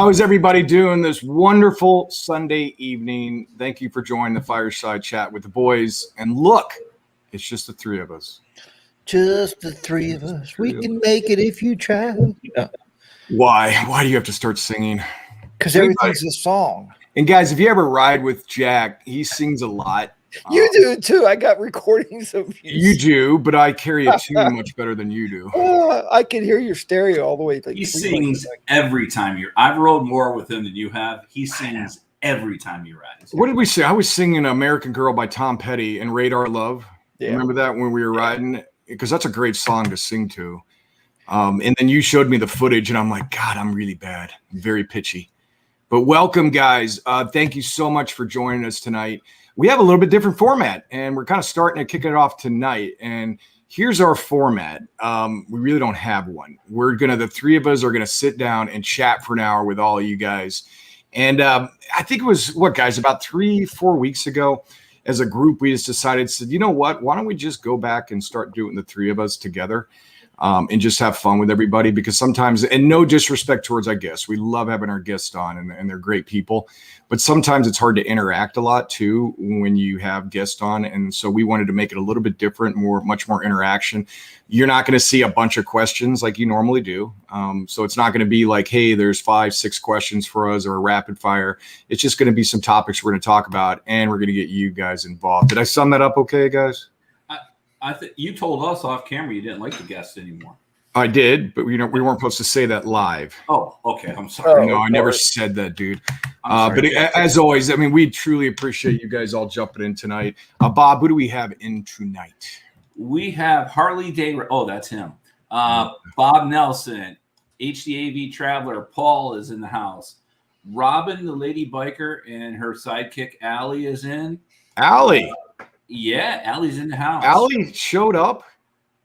How is everybody doing this wonderful Sunday evening? Thank you for joining the Fireside Chat with the boys. And look, it's just the three of us. Just the three of us. We can make it if you try. Why? Why do you have to start singing? Because everything's a song. And guys, if you ever ride with Jack, he sings a lot. You do too. I got recordings of you. You do, but I carry a tune much better than you do. I can hear your stereo all the way. He sings every time you're. I've rode more with him than you have. He sings every time you ride. What did we say? I was singing "American Girl" by Tom Petty and Radar Love. Yeah. Remember that when we were riding? Because that's a great song to sing to. And then you showed me the footage, and I'm like, God, I'm really bad. I'm very pitchy. But welcome, guys. Thank you so much for joining us tonight. We have a little bit different format, and we're kind of starting to kick it off tonight. And here's our format. We really don't have one. The three of us are gonna sit down and chat for an hour with all of you guys. And I think it was about 3-4 weeks ago, as a group, we just decided, you know what? Why don't we just go back and start doing the three of us together? And just have fun with everybody, because sometimes, and no disrespect towards our guests, we love having our guests on and they're great people, but sometimes it's hard to interact a lot too when you have guests on. And so we wanted to make it a little bit different, much more interaction. You're not going to see a bunch of questions like you normally do. So it's not going to be like, hey, there's 5-6 questions for us or a rapid fire. It's just going to be some topics we're going to talk about, and we're going to get you guys involved. Did I sum that up okay, guys? I think you told us off camera you didn't like the guests anymore. I did, but we weren't supposed to say that live. Oh, okay. I'm sorry. No, I never said that, dude. But as always, I mean, we truly appreciate you guys all jumping in tonight. Bob, who do we have in tonight? We have Harley Day. Oh, that's him. Bob Nelson, HDAV Traveler. Paul is in the house. Robin, the lady biker, and her sidekick Allie is in. Allie. Yeah, Allie's in the house. Allie showed up.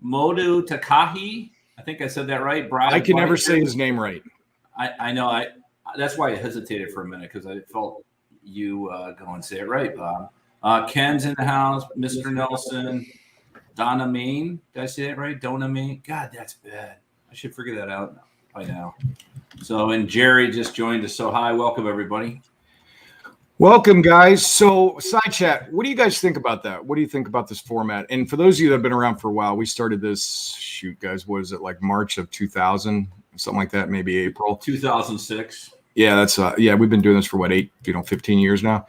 Modu Takahi. I think I said that right. Brad I can never say his name right. I know. That's why I hesitated for a minute, because I felt you go and say it right, Bob. Ken's in the house. Mr. Nelson. Donna Main. Did I say it right? Donna Main. God, that's bad. I should figure that out by now. So, and Jerry just joined us. So, hi. Welcome, everybody. Welcome, guys. So, side chat, what do you guys think about that? What do you think about this format? And for those of you that have been around for a while, we started this, guys, what is it, like March of 2000, something like that, maybe April 2006. Yeah, that's we've been doing this for 15 years now.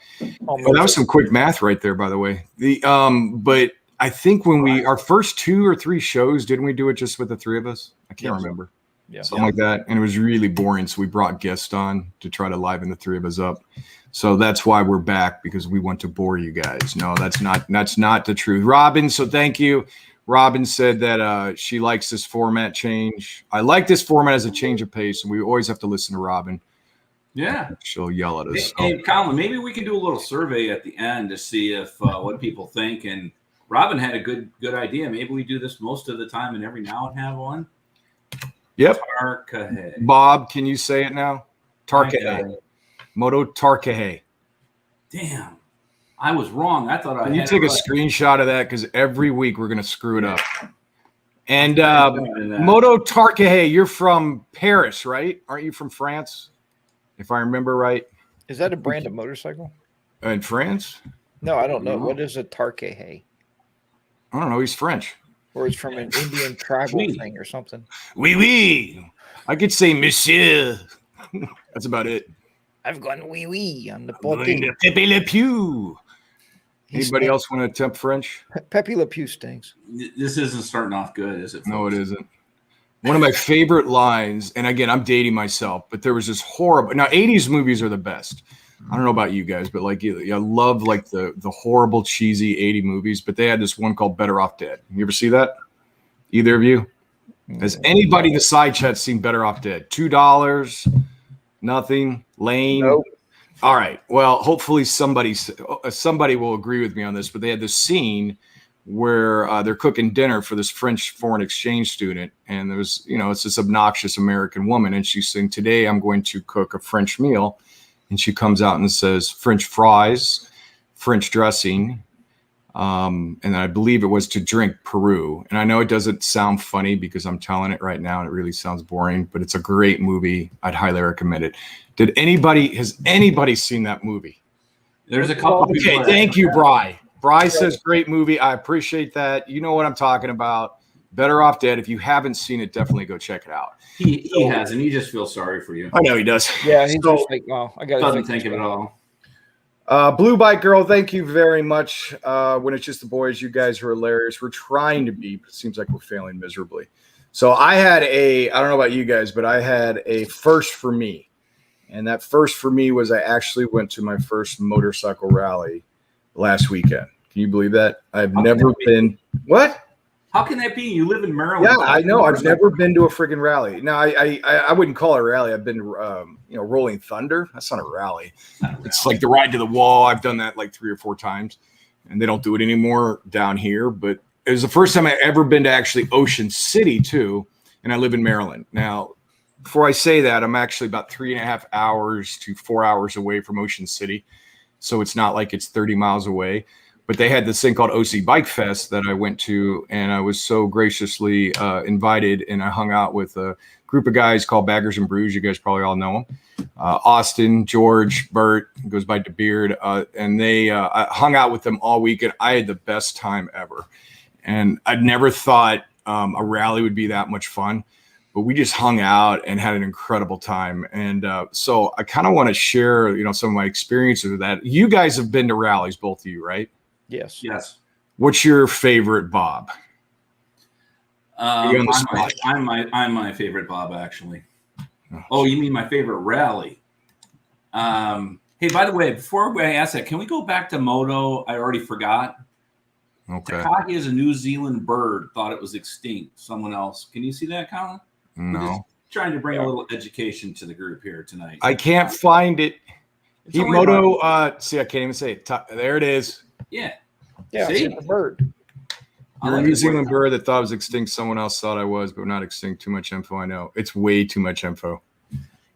Oh, that was some quick math right there, by the way. But I think when our first 2 or 3 shows, didn't we do it just with the three of us? I can't remember. Yeah, something like that. And it was really boring, so we brought guests on to try to liven the three of us up. So that's why we're back, because we want to bore you guys. No, that's not the truth. Robin, so thank you. Robin said that she likes this format change. I like this format as a change of pace, and we always have to listen to Robin. Yeah. She'll yell at us. Hey, Colin, maybe we can do a little survey at the end to see if what people think. And Robin had a good idea. Maybe we do this most of the time and every now and have one. Yep. Tarkahe. Bob, can you say it now? Tarkahe. Moto Tarkahe. Damn. I was wrong. I thought Can you take a screenshot of that? Because every week we're going to screw it up. And Moto Tarkahe, you're from Paris, right? Aren't you from France? If I remember right. Is that a brand of motorcycle? In France? No, I don't know. What is a Tarkahe? I don't know. He's French. Or it's from an Indian tribal thing or something. Oui, oui. I could say monsieur. That's about it. I've gone wee wee on the Bodean. Pepe Le Pew. Anybody else want to attempt French? Pepe Le Pew stinks. This isn't starting off good, is it? Folks? No, it isn't. One of my favorite lines, and again, I'm dating myself, but there was this horrible. Now, 80s movies are the best. I don't know about you guys, but like I love like the horrible, cheesy 80 movies. But they had this one called Better Off Dead. You ever see that? Either of you? Has anybody in the side chat seen Better Off Dead? $2. Nothing. Lane. Nope. All right. Well, hopefully somebody will agree with me on this. But they had this scene where they're cooking dinner for this French foreign exchange student, and there was, it's this obnoxious American woman, and she's saying, "Today I'm going to cook a French meal," and she comes out and says, "French fries, French dressing, And I believe it was to drink Peru. And I know it doesn't sound funny because I'm telling it right now and it really sounds boring, but it's a great movie. I'd highly recommend it. Has anybody seen that movie? There's a couple of people. Okay, thank you, Bry. Bry says great movie. I appreciate that. You know what I'm talking about. Better Off Dead. If you haven't seen it, definitely go check it out. He has, and he just feels sorry for you. I know he does. Yeah, he's just like, well, I got to Doesn't think of it all. Blue Bike Girl, thank you very much. When it's just the boys, you guys are hilarious. We're trying to be, but it seems like we're failing miserably. So I don't know about you guys, but I had a first for me. And that first for me was I actually went to my first motorcycle rally last weekend. Can you believe that? I've never been. What? How can that be? You live in Maryland. Yeah, I know. I've never been to a friggin' rally. Now, I wouldn't call it a rally. I've been, Rolling Thunder. That's not a rally. It's like the ride to the wall. I've done that like 3 or 4 times, and they don't do it anymore down here. But it was the first time I ever been to actually Ocean City too, and I live in Maryland. Now, before I say that, I'm actually about 3.5 hours to 4 hours away from Ocean City, so it's not like it's 30 miles away. But they had this thing called OC Bike Fest that I went to, and I was so graciously invited, and I hung out with a group of guys called Baggers and Brews. You guys probably all know them. Austin, George, Bert, goes by DeBeard, and I hung out with them all weekend. I had the best time ever, and I'd never thought a rally would be that much fun, but we just hung out and had an incredible time. And so I kind of want to share, some of my experiences with that. You guys have been to rallies, both of you, right? Yes. What's your favorite Bob? I'm my favorite Bob, actually. Oh, you mean my favorite rally? Hey, by the way, before I ask that, can we go back to Moto? I already forgot. Okay. Takagi is a New Zealand bird. Thought it was extinct. Someone else. Can you see that, Colin? No. Trying to bring a little education to the group here tonight. I can't find it. See, I can't even say it. There it is. Yeah. See? It's a bird. You're a New Zealand bird that thought it was extinct. Someone else thought I was, but not extinct. Too much info. I know. It's way too much info.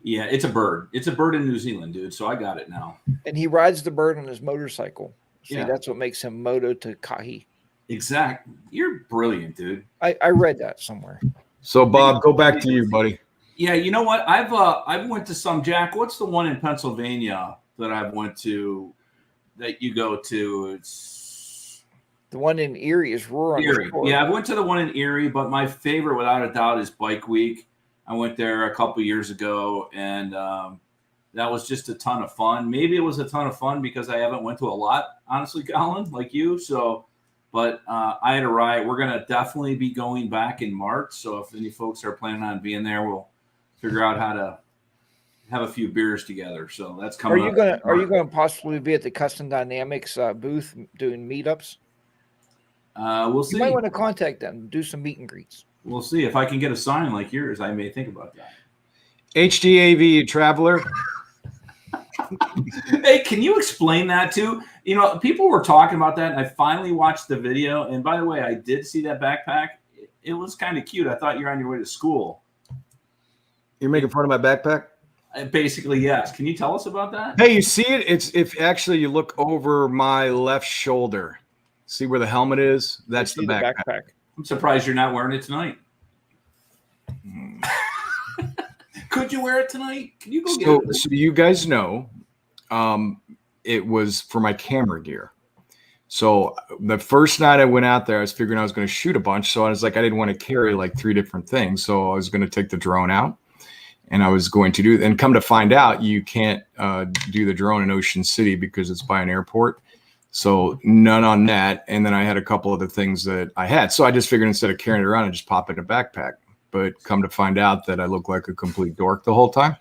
Yeah, it's a bird. It's a bird in New Zealand, dude. So I got it now. And he rides the bird on his motorcycle. See, yeah. That's what makes him Moto Takagi. Exactly. You're brilliant, dude. I read that somewhere. So, Bob, go back to you, buddy. Yeah, you know what? I've went to some, Jack. What's the one in Pennsylvania that I've went to that you go to? It's the one in Erie is Roar. Erie. Yeah, I went to the one in Erie, but my favorite, without a doubt, is Bike Week. I went there a couple years ago, and that was just a ton of fun. Maybe it was a ton of fun because I haven't went to a lot, honestly, Colin, like you. So, but I had a ride. We're gonna definitely be going back in March. So if any folks are planning on being there, we'll figure out how to have a few beers together. So that's coming. Are you going to possibly be at the Custom Dynamics booth doing meetups? We'll see. You might want to contact them, do some meet and greets. We'll see if I can get a sign like yours. I may think about that. HDAV Traveler. Hey, can you explain that too? People were talking about that, and I finally watched the video. And by the way, I did see that backpack. It was kind of cute. I thought you were on your way to school. You're making fun of my backpack? Basically, yes. Can you tell us about that? Hey, you see it? It's if actually you look over my left shoulder. See where the helmet is? That's the backpack. I'm surprised you're not wearing it tonight. Could you wear it tonight? Can you go get it? So you guys know, it was for my camera gear. So the first night I went out there, I was figuring I was going to shoot a bunch. So I was like, I didn't want to carry like 3 different things. So I was going to take the drone out, and I was going to do, and come to find out, you can't do the drone in Ocean City because it's by an airport. So none on that. And then I had a couple other things that I had. So I just figured instead of carrying it around, I just pop it in a backpack. But come to find out that I look like a complete dork the whole time.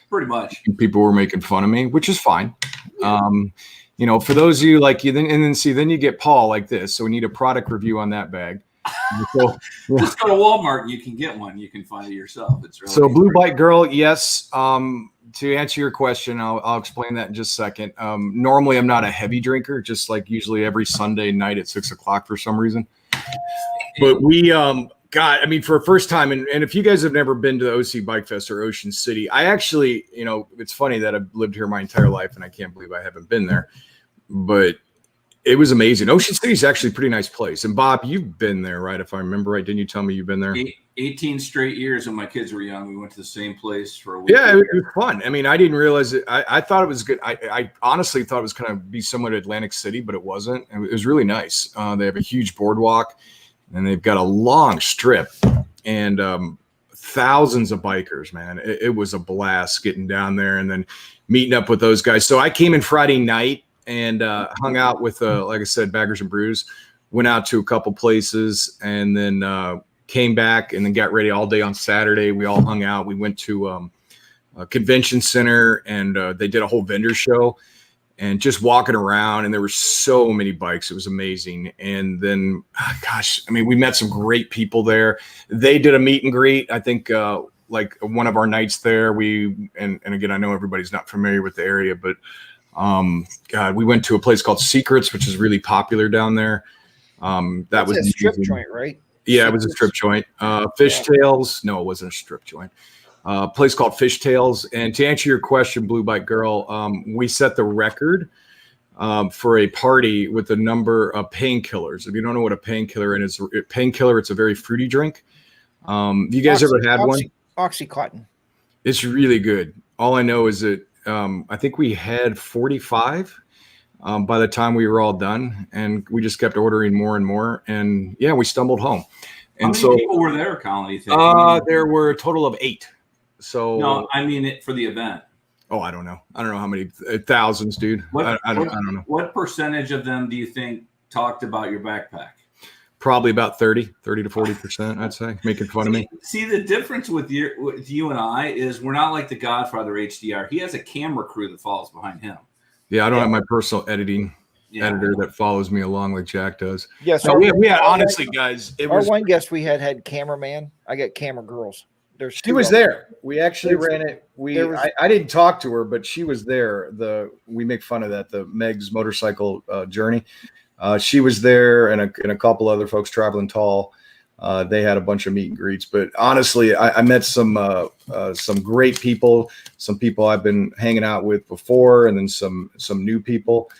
Pretty much. People were making fun of me, which is fine. For those of you like you, then you get Paul like this. So we need a product review on that bag. Just go to Walmart and you can get one. You can find it yourself. It's really so Blue Bike Girl, yes. To answer your question, I'll explain that in just a second. Normally, I'm not a heavy drinker, just like usually every Sunday night at 6 o'clock for some reason. But we, for a first time, and if you guys have never been to the OC Bike Fest or Ocean City, I actually, it's funny that I've lived here my entire life and I can't believe I haven't been there. But It was amazing. Ocean City is actually a pretty nice place. And Bob, you've been there, right? If I remember right, didn't you tell me you've been there? 18 straight years when my kids were young. We went to the same place for a week. Yeah, it was fun. I mean, I didn't realize it. I thought it was good. I honestly thought it was going to be similar to Atlantic City, but it wasn't. It was really nice. They have a huge boardwalk, and they've got a long strip, and thousands of bikers, man. It was a blast getting down there and then meeting up with those guys. So I came in Friday night and hung out with, like I said, Baggers and Brews. Went out to a couple places, and then came back and then got ready all day on Saturday. We all hung out. We went to a convention center, and they did a whole vendor show, and just walking around, and there were so many bikes. It was amazing. And then, gosh, I mean, we met some great people there. They did a meet and greet. I think like one of our nights there, and again, I know everybody's not familiar with the area, but God, we went to a place called Secrets, which is really popular down there. That was a strip joint, right? Yeah, it was a strip joint. Fishtails. No, it wasn't a strip joint. Place called Fishtails. And to answer your question, Blue Bike Girl, we set the record for a party with a number of painkillers. If you don't know what a painkiller is, it's a very fruity drink. You guys ever had one? Oxycontin. It's really good. All I know is that I think we had 45 by the time we were all done, and we just kept ordering more and more. And yeah, we stumbled home. And how many people were there, Colin? You think? There were a total of 8. So no, I mean it for the event. Oh, I don't know. I don't know how many thousands, dude. I don't know. What percentage of them do you think talked about your backpack? Probably about 30 to 40%, I'd say, making fun of me. See, the difference with you and I is we're not like the Godfather HDR. He has a camera crew that follows behind him. Yeah, I don't have my personal editor that follows me along like Jack does. Yes, no, we had honestly, guys. Our one guest we had cameraman. I got camera girls. She was there. We actually ran it. I didn't talk to her, but she was there. We make fun of that. The Meg's motorcycle journey. She was there, and a couple other folks traveling tall. They had a bunch of meet and greets, but honestly, I met some great people, some people I've been hanging out with before, and then some new people.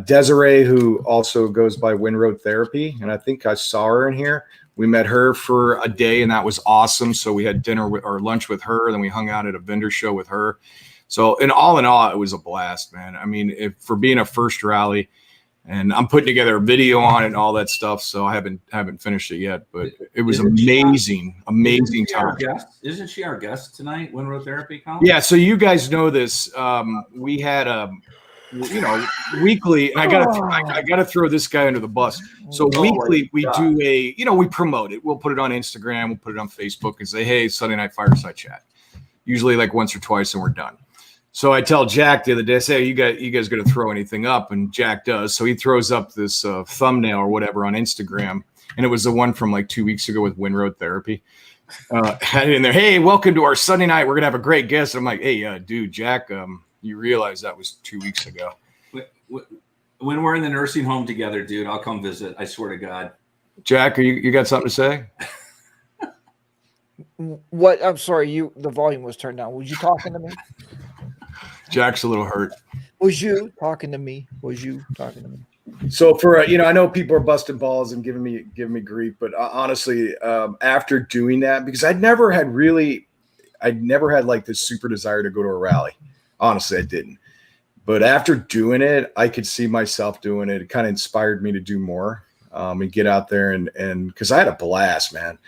Desiree, who also goes by Windroad Therapy, and I think I saw her in here. We met her for a day, and that was awesome. So we had dinner or lunch with her, then we hung out at a vendor show with her. So in all, it was a blast, man. I mean, for being a first rally. And I'm putting together a video on it and all that stuff, so I haven't finished it yet. But it was amazing time. Isn't she our guest tonight? Windroad Therapy, Colin? Yeah. So you guys know this. We had weekly. And I gotta throw this guy under the bus. So weekly we do we promote it. We'll put it on Instagram. We'll put it on Facebook and say, hey, Sunday night Fireside Chat. Usually like once or twice, and we're done. So I tell Jack the other day, I say, you guys going to throw anything up? And Jack does. So he throws up this thumbnail or whatever on Instagram. And it was the one from like 2 weeks ago with Windroad Therapy. Had it in there. Hey, welcome to our Sunday night. We're going to have a great guest. I'm like, hey, dude, Jack, you realize that was 2 weeks ago. When we're in the nursing home together, dude, I'll come visit. I swear to God. Jack, you got something to say? What? I'm sorry. The volume was turned down. Was you talking to me? Jack's a little hurt. Was you talking to me? So for I know people are busting balls and giving me grief, but honestly, after doing that, because I'd never had like this super desire to go to a rally. Honestly, I didn't. But after doing it, I could see myself doing it. It kind of inspired me to do more and get out there and because I had a blast, man.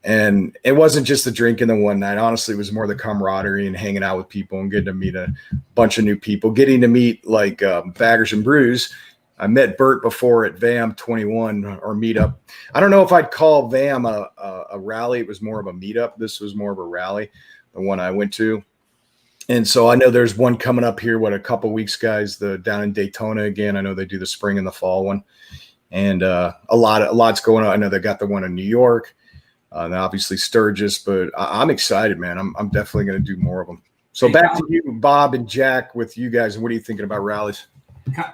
And it wasn't just the drinking the one night. Honestly, it was more the camaraderie and hanging out with people and getting to meet a bunch of new people, getting to meet like Baggers and Brews. I met Bert before at VAM 21 or meetup. I don't know if I'd call VAM a rally. It was more of a meetup. This was more of a rally, the one I went to. And so I know there's one coming up here, a couple weeks, guys, down in Daytona again. I know they do the spring and the fall one. And a lot's going on. I know they got the one in New York. And obviously Sturgis, but I'm excited, man. I'm definitely going to do more of them. So back to you, Bob and Jack, with you guys. And what are you thinking about rallies?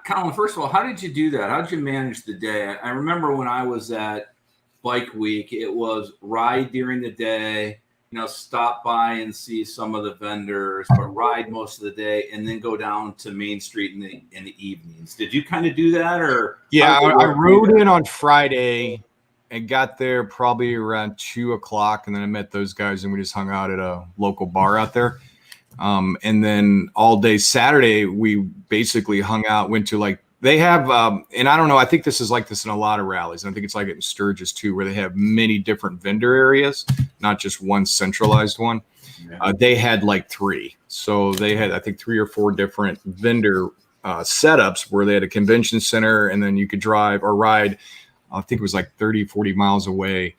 Colin, first of all, how did you do that? How did you manage the day? I remember when I was at Bike Week, it was ride during the day, stop by and see some of the vendors, but ride most of the day, and then go down to Main Street in the evenings. Did you kind of do that, or? Yeah, I rode in on Friday and got there probably around 2:00, and then I met those guys and we just hung out at a local bar out there. And then all day Saturday we basically hung out, went to they have, and I don't know, I think this is like this in a lot of rallies. I think it's like it in Sturgis too, where they have many different vendor areas, not just one centralized one. Yeah. They had 3. So they had, I think, 3 or 4 different vendor setups where they had a convention center, and then you could drive or ride, I think it was 30, 40 miles away.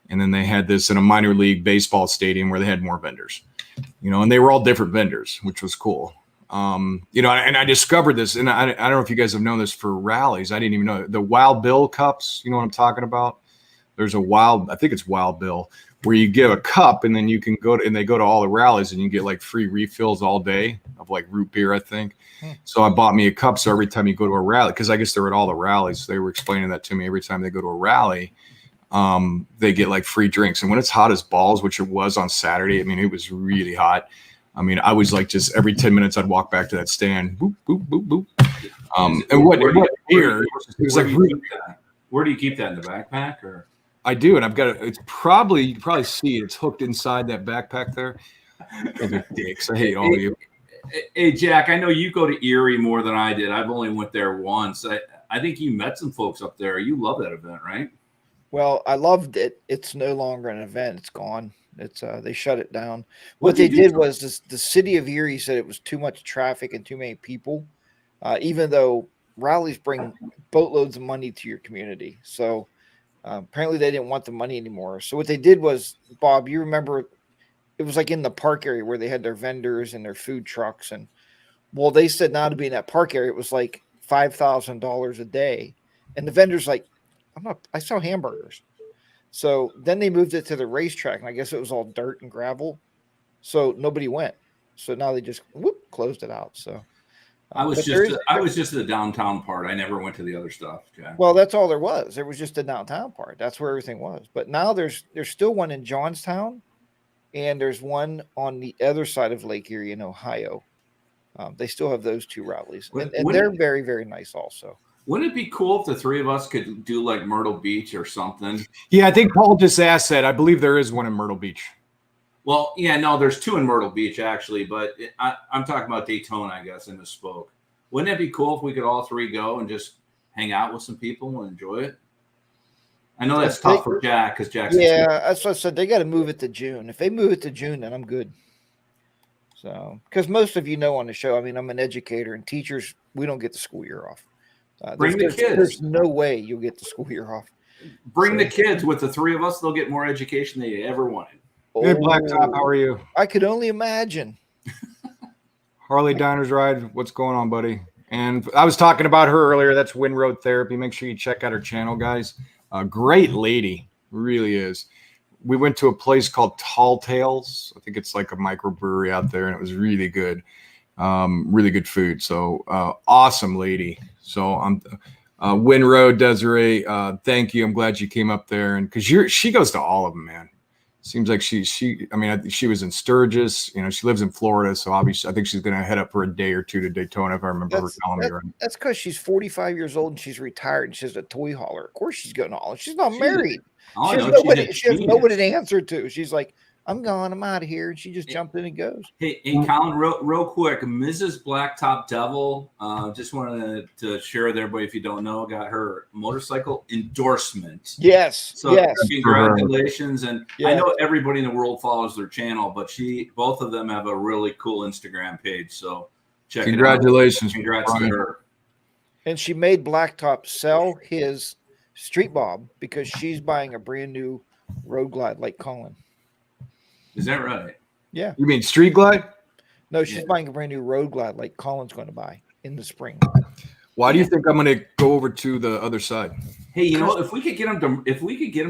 And then they had this in a minor league baseball stadium where they had more vendors, and they were all different vendors, which was cool. And I discovered this, and I don't know if you guys have known this for rallies. I didn't even know the Wild Bill cups. You know what I'm talking about? There's I think it's Wild Bill, where you give a cup and then you can and they go to all the rallies and you get free refills all day of root beer, I think. So I bought me a cup. So every time you go to a rally, because I guess they're at all the rallies, they were explaining that to me. Every time they go to a rally, they get free drinks. And when it's hot as balls, which it was on Saturday, I mean, it was really hot. I mean, I was just every 10 minutes I'd walk back to that stand, boop, boop, boop, boop. And beer? Where do you keep that, in the backpack, or? I do, and I've got it. It's probably, you can probably see it's hooked inside that backpack there. They're dicks. I hate all of you. Hey, Jack, I know you go to Erie more than I did. I've only went there once. I think you met some folks up there. You love that event, right? Well, I loved it. It's no longer an event. It's gone. It's they shut it down. What they did was the city of Erie said it was too much traffic and too many people, even though rallies bring boatloads of money to your community. So apparently they didn't want the money anymore. So what they did was, Bob, you remember, it was in the park area where they had their vendors and their food trucks. And well, they said now to be in that park area, it was $5,000 a day. And the vendors I sell hamburgers. So then they moved it to the racetrack, and I guess it was all dirt and gravel. So nobody went. So now they just closed it out. So I was just the downtown part. I never went to the other stuff. Okay. Well, that's all there was. There was just the downtown part. That's where everything was. But now there's still one in Johnstown, and there's one on the other side of Lake Erie in Ohio. They still have those 2 rallies, and they're very, very nice also. Wouldn't it be cool if the 3 of us could do Myrtle Beach or something? Yeah, I think Paul just asked that. I believe there is one in Myrtle Beach. Well, yeah, no, there's 2 in Myrtle Beach, actually, but I'm talking about Daytona, I guess, I misspoke. Wouldn't it be cool if we could all 3 go and just hang out with some people and enjoy it? I know that's tough for Jack, because Jack's... Yeah, that's what I said. They got to move it to June. If they move it to June, then I'm good. So, because most of on the show, I mean, I'm an educator, and teachers, we don't get the school year off. Bring the kids. There's no way you'll get the school year off. Bring the kids. With the 3 of us, they'll get more education than they ever wanted. Hey, Blacktop, how are you? I could only imagine. Harley Diners Ride, what's going on, buddy? And I was talking about her earlier. That's Windroad Therapy. Make sure you check out her channel, guys. Great lady, really is. We went to a place called Tall Tales. I think it's a microbrewery out there, and it was really good. Really good food. So awesome lady. So I'm Windroad Desiree. Thank you. I'm glad you came up there, and because she goes to all of them, man. Seems like she she was in Sturgis. She lives in Florida, so obviously I think she's going to head up for a day or 2 to Daytona, if I remember her telling me right. That's because she's 45 years old and she's retired and she's a toy hauler. Of course she's going to haul. She's not married. She has nobody to answer to. She's like, I'm gone. I'm out of here. And she just jumped in and goes. Hey, Colin, real quick, Mrs. Blacktop Devil, just wanted to share with everybody, if you don't know, got her motorcycle endorsement. Yes. So congratulations. And I know everybody in the world follows their channel, but both of them have a really cool Instagram page. So check it out. Congrats to her. And she made Blacktop sell his Street Bob because she's buying a brand new Road Glide like Colin. Is that right? Yeah. You mean Street Glide? No, she's buying a brand new Road Glide like Colin's going to buy in the spring. Why do you think I'm going to go over to the other side? Hey, if we could get him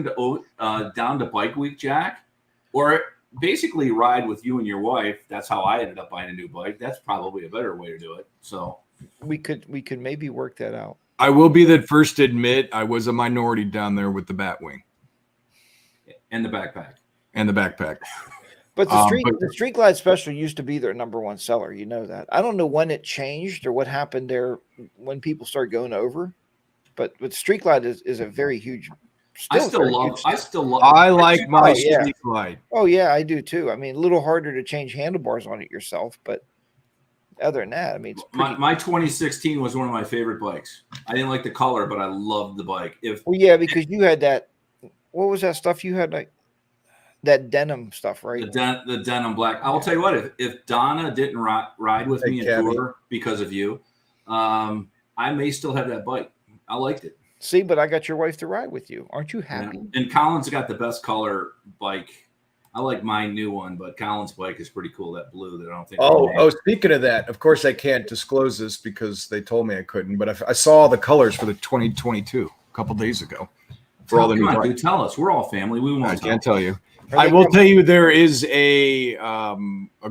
to down to Bike Week, Jack, or basically ride with you and your wife. That's how I ended up buying a new bike. That's probably a better way to do it. So we could maybe work that out. I will be the first to admit I was a minority down there with the Batwing and the backpack. But the Street Glide Special used to be their #1 seller. You know that. I don't know when it changed or what happened there when people started going over. But Street Glide is a very huge. I still love. I like my Street Glide. Oh yeah, I do too. I mean, a little harder to change handlebars on it yourself, but other than that, I mean, it's my 2016 was one of my favorite bikes. I didn't like the color, but I loved the bike. Because you had that. What was that stuff you had, like that denim stuff, right? The denim black. I will tell you what. If Donna didn't ride with me and tour because of you, I may still have that bike. I liked it. See, but I got your wife to ride with you. Aren't you happy? Yeah. And Colin's got the best color bike. I like my new one, but Colin's bike is pretty cool. That blue that I don't think. Oh, speaking of that, of course I can't disclose this because they told me I couldn't. But I saw the colors for the 2022 a couple days ago. For all the new dude, tell us. We're all family. We won't. I can't tell you. I will tell you there is a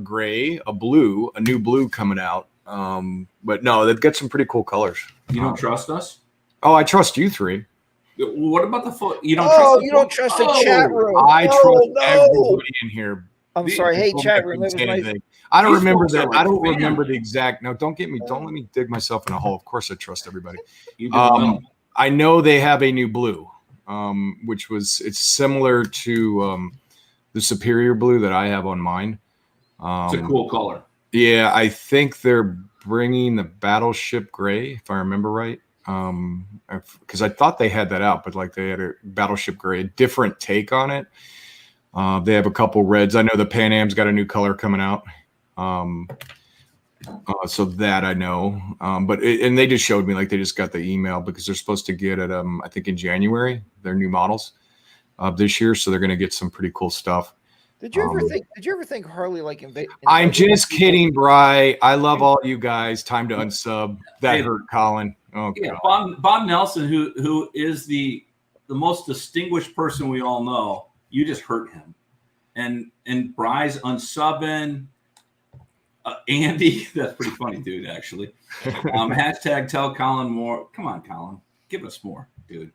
gray, a blue, a new blue coming out. But no, they've got some pretty cool colors. You don't trust us? Oh, I trust you three. What about the foot? You don't trust the chat room. I trust everybody in here. I'm sorry. Hey, chat room. I don't remember that. I don't remember the exact. No, don't let me dig myself in a hole. Of course, I trust everybody. I know they have a new blue, which it's similar to the Superior blue that I have on mine. It's a cool color. Yeah, I think they're bringing the Battleship Gray, if I remember right. Because I thought they had that out, but like they had a Battleship Gray, a different take on it. They have a couple reds. I know the Pan Am's got a new color coming out. So that I know. And they just showed me, like, they just got the email because they're supposed to get it, I think in January, their new models this year. So they're going to get some pretty cool stuff. Did you ever think Harley like invade? I'm just kidding, Bri. I love all you guys. Time to unsub. That hurt Colin. Oh, yeah. Bob Nelson, who is the most distinguished person we all know, you just hurt him. And Bri's unsubbing. Andy, that's pretty funny, dude, actually. Hashtag tell Colin more. Come on, Colin. Give us more, dude.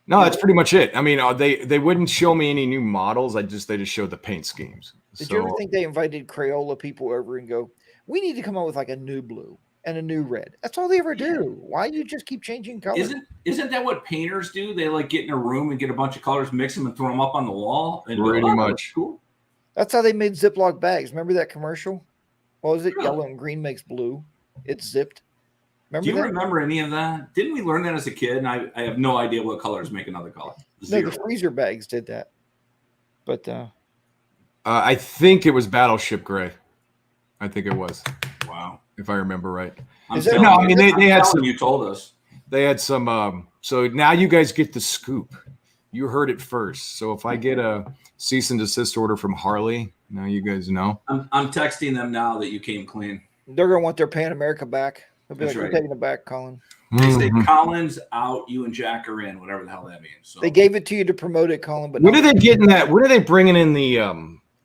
No, that's pretty much it. I mean, they wouldn't show me any new models. They just showed the paint schemes. Did you ever think they invited Crayola people over and go, we need to come up with like a new blue and a new red? That's all they ever do. Why do you just keep changing colors? Isn't that what painters do? They like get in a room and get a bunch of colors, mix them, and throw them up on the wall. And pretty much. Cool. That's how they made Ziploc bags. Remember that commercial? What was it? Really? Yellow and green makes blue. It's zipped. Do you remember any of that? Didn't we learn that as a kid? And I have no idea what colors make another color. Zero. No, the freezer bags did that. But I think it was Battleship Gray. I think it was. Wow. If I remember right. They had some. You told us. They had some. So now you guys get the scoop. You heard it first. So if I get a cease and desist order from Harley, now you guys know. I'm texting them now that you came clean. They're gonna want their Pan America back. They'll be we're taking it back, Colin. They say Colin's out, you and Jack are in, whatever the hell that means. So they gave it to you to promote it, Colin. But when are they getting that? When are they bringing in the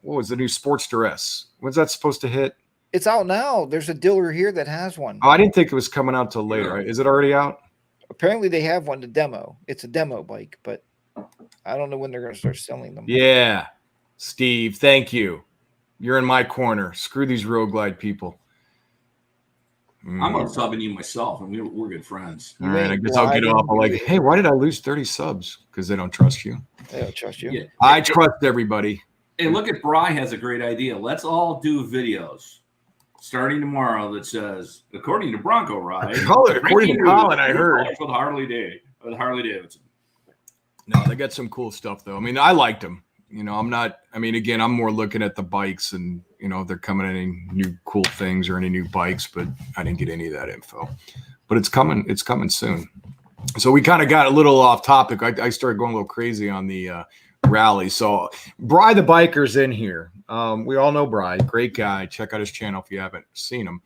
what was the new Sports Duress? When's that supposed to hit? It's out now. There's a dealer here that has one. Oh, I didn't think it was coming out till later. Is it already out? Apparently they have one to demo. It's a demo bike, but I don't know when they're going to start selling them. Yeah. Steve, thank you. You're in my corner. Screw these Road Glide people. I'm unsubbing you myself, and we're good friends. All right, I guess I'll get off. I'm like, hey, why did I lose 30 subs? Because they don't trust you. They don't trust you. Yeah. I trust everybody. Hey, look at Bri has a great idea. Let's all do videos starting tomorrow that says, according to Broncoride. According to Colin, I heard. With Harley Davidson. No, they got some cool stuff, though. I mean, I liked them. You know, I'm more looking at the bikes and, you know, if they're coming any new cool things or any new bikes, but I didn't get any of that info. But it's coming soon. So we kind of got a little off topic. I started going a little crazy on the rally. So Bri the biker's in here. We all know Bri, great guy. Check out his channel if you haven't seen him.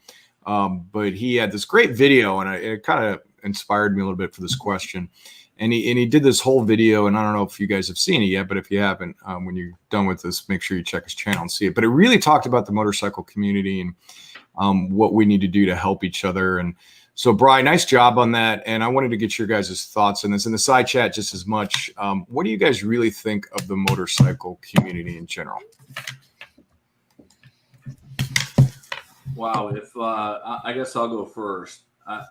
But he had this great video, and it kind of inspired me a little bit for this question. And he did this whole video, and I don't know if you guys have seen it yet, but if you haven't, when you're done with this, make sure you check his channel and see it. But it really talked about the motorcycle community and what we need to do to help each other. And so, Bri, nice job on that. And I wanted to get your guys' thoughts on this in the side chat just as much. What do you guys really think of the motorcycle community in general? Wow. If I guess I'll go first.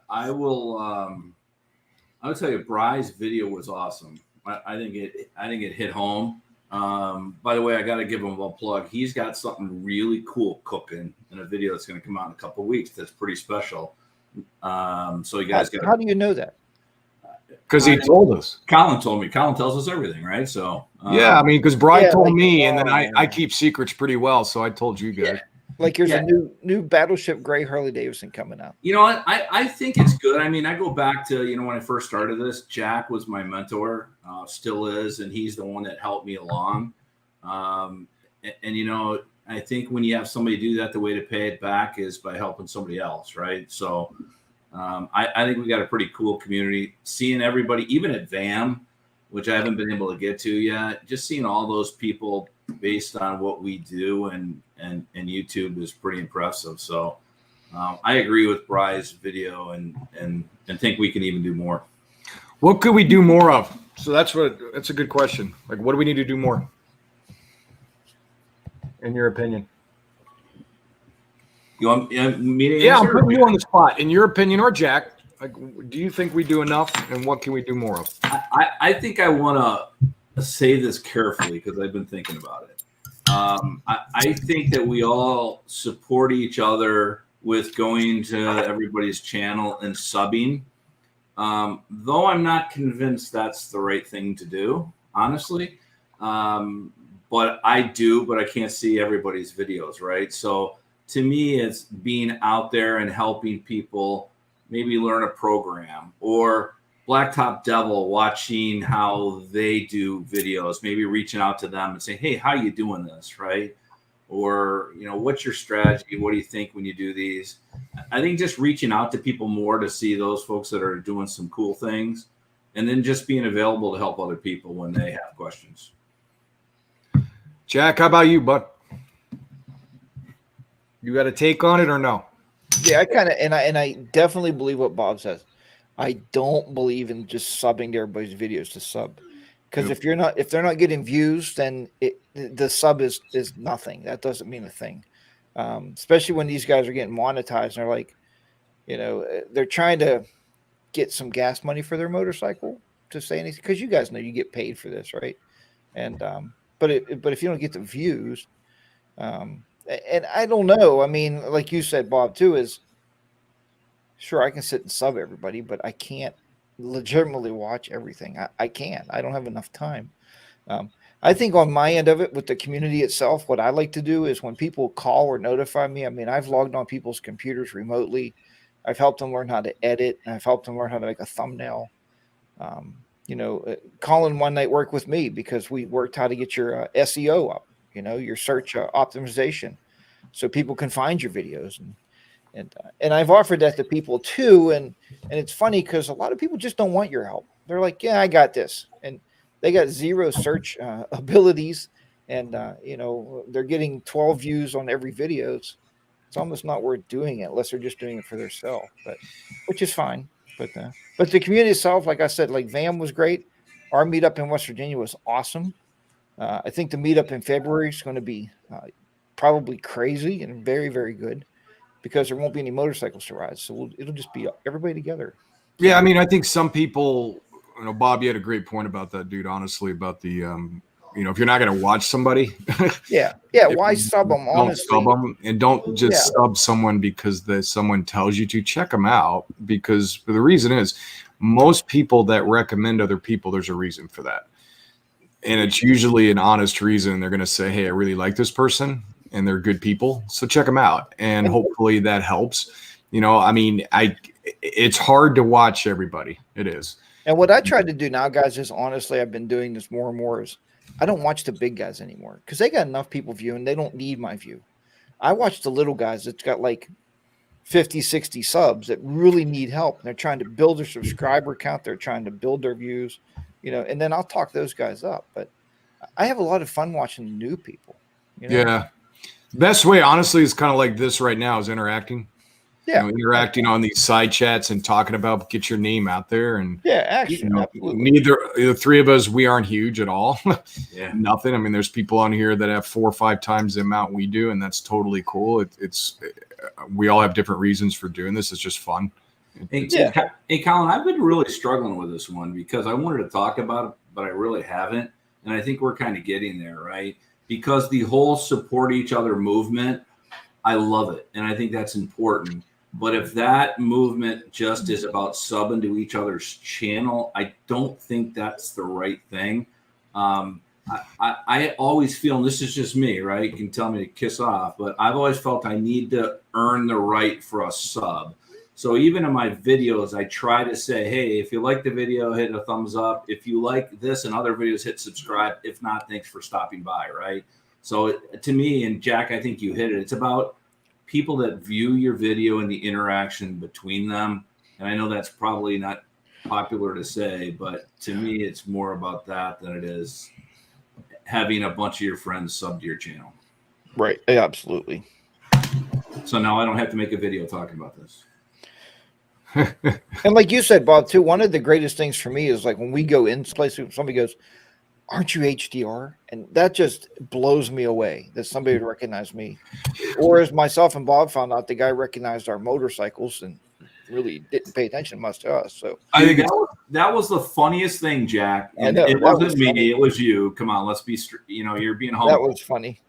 I will. I would tell you, Bry's video was awesome. I think it hit home. By the way, I got to give him a plug. He's got something really cool cooking in a video that's going to come out in a couple of weeks. That's pretty special. So you guys got. How do you know that? Because he told us. Colin told me. Colin tells us everything, right? So yeah, I mean, because Bry told like, me, and then I keep secrets pretty well, so I told you guys. Yeah. Like there's a new Battleship Gray Harley Davidson coming out. You know what? I think it's good. I mean, I go back to, when I first started this, Jack was my mentor, still is, and he's the one that helped me along. And I think when you have somebody do that, the way to pay it back is by helping somebody else, right? So I think we got a pretty cool community. Seeing everybody, even at VAM, which I haven't been able to get to yet, just seeing all those people based on what we do and YouTube is pretty impressive. So I agree with Bry's video and think we can even do more. What could we do more of? So that's a good question. Like, what do we need to do more? In your opinion? You want me to answer? Yeah, I'm putting you on the spot. In your opinion, or Jack, like, do you think we do enough, and what can we do more of? I think I want to say this carefully because I've been thinking about it. I think that we all support each other with going to everybody's channel and subbing. Though I'm not convinced that's the right thing to do, honestly. But I can't see everybody's videos, right? So to me, it's being out there and helping people maybe learn a program, or Blacktop Devil, watching how they do videos, maybe reaching out to them and saying, hey, how you doing this, right? Or, what's your strategy? What do you think when you do these? I think just reaching out to people more to see those folks that are doing some cool things, and then just being available to help other people when they have questions. Jack, how about you, bud? You got a take on it or no? Yeah, I kind of, and I definitely believe what Bob says. I don't believe in just subbing to everybody's videos to sub, because if they're not getting views, then the sub is nothing. That doesn't mean a thing. Especially when these guys are getting monetized and they're like, they're trying to get some gas money for their motorcycle to say anything, because you guys know you get paid for this, right? And but if you don't get the views, and I don't know. I mean, like you said, Bob, too, is sure I can sit and sub everybody, but I can't legitimately watch everything. I can't. I don't have enough time. I think on my end of it, with the community itself, what I like to do is when people call or notify me, I mean, I've logged on people's computers remotely. I've helped them learn how to edit, and I've helped them learn how to make a thumbnail. Colin one night worked with me because we worked how to get your SEO up, your search optimization, so people can find your videos. And I've offered that to people too. And it's funny because a lot of people just don't want your help. They're like, yeah, I got this. And they got zero search abilities. And, they're getting 12 views on every video. It's almost not worth doing it unless they're just doing it for themselves, which is fine. But the community itself, like I said, like VAM was great. Our meetup in West Virginia was awesome. I think the meetup in February is going to be probably crazy and very, very good, because there won't be any motorcycles to ride. So it'll just be everybody together. Yeah, I mean, I think some people, Bob, you had a great point about that, dude, honestly, about the, if you're not going to watch somebody. Yeah, why sub them, honestly? Don't sub them, and don't just sub someone because someone tells you to. Check them out, because the reason is most people that recommend other people, there's a reason for that. And it's usually an honest reason. They're going to say, hey, I really like this person, and they're good people, so check them out, and hopefully that helps. It's hard to watch everybody. It is. And what I tried to do now, guys, is honestly, I've been doing this more and more, is I don't watch the big guys anymore, because they got enough people viewing. They don't need my view. I watch the little guys that's got like 50, 60 subs that really need help. They're trying to build their subscriber count. They're trying to build their views, and then I'll talk those guys up. But I have a lot of fun watching new people. Yeah. Best way, honestly, is kind of like this right now, is interacting. Yeah. Interacting on these side chats and talking about, get your name out there. And actually, neither the three of us, we aren't huge at all. Yeah. Nothing. I mean, there's people on here that have 4 or 5 times the amount we do, and that's totally cool. we all have different reasons for doing this. It's just fun. Hey, Colin, I've been really struggling with this one because I wanted to talk about it, but I really haven't. And I think we're kind of getting there, right? Because the whole support each other movement, I love it. And I think that's important. But if that movement just is about subbing to each other's channel, I don't think that's the right thing. I always feel, and this is just me, right? You can tell me to kiss off, but I've always felt I need to earn the right for a sub. So even in my videos, I try to say, hey, if you like the video, hit a thumbs up. If you like this and other videos, hit subscribe. If not, thanks for stopping by, right? So to me, and Jack, I think you hit it. It's about people that view your video and the interaction between them. And I know that's probably not popular to say, but to me, it's more about that than it is having a bunch of your friends sub to your channel. Right. Yeah, absolutely. So now I don't have to make a video talking about this. And like you said, Bob, too, one of the greatest things for me is like when we go into places, somebody goes, aren't you HDR? And that just blows me away that somebody would recognize me. Or as myself and Bob found out, the guy recognized our motorcycles and really didn't pay attention much to us. So I think that was the funniest thing, Jack. And it wasn't me, it was you. Come on, let's be, you're being humble. That was funny.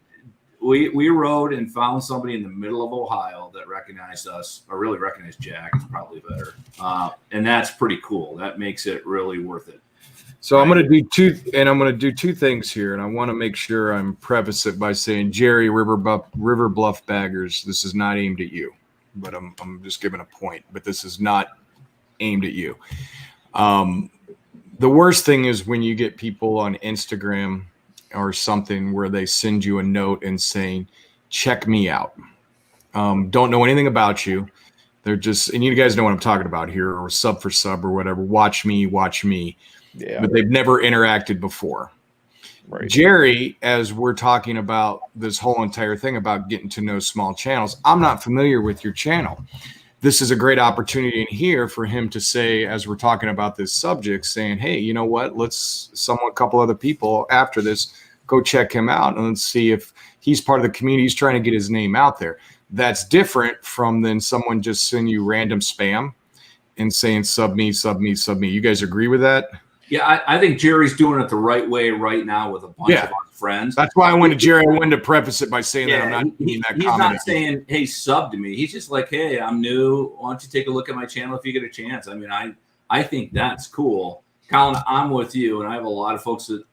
We rode and found somebody in the middle of Ohio that recognized us, or really recognized Jack. It's probably better. And that's pretty cool. That makes it really worth it. So I'm going to do two things here, and I want to make sure I'm preface it by saying, Jerry, River Bluff Baggers, this is not aimed at you, but I'm just giving a point. But this is not aimed at you. The worst thing is when you get people on Instagram or something where they send you a note and saying, check me out. Don't know anything about you. They're just, and you guys know what I'm talking about here, or sub for sub or whatever. Watch me. Yeah. But they've never interacted before. Right. Jerry, as we're talking about this whole entire thing about getting to know small channels, I'm not familiar with your channel. This is a great opportunity in here for him to say, as we're talking about this subject, saying, hey, you know what, let's a couple other people after this, go check him out and let's see if he's part of the community. He's trying to get his name out there. That's different from then someone just send you random spam and saying, sub me. You guys agree with that? Yeah, I think Jerry's doing it the right way right now with a bunch of our friends. That's why I went to Jerry. I wanted to preface it by saying that I'm not meaning that he's comment. Not saying, hey, sub to me. He's just like, hey, I'm new. Why don't you take a look at my channel if you get a chance? I mean, I think that's cool. Colin, I'm with you, and I have a lot of folks that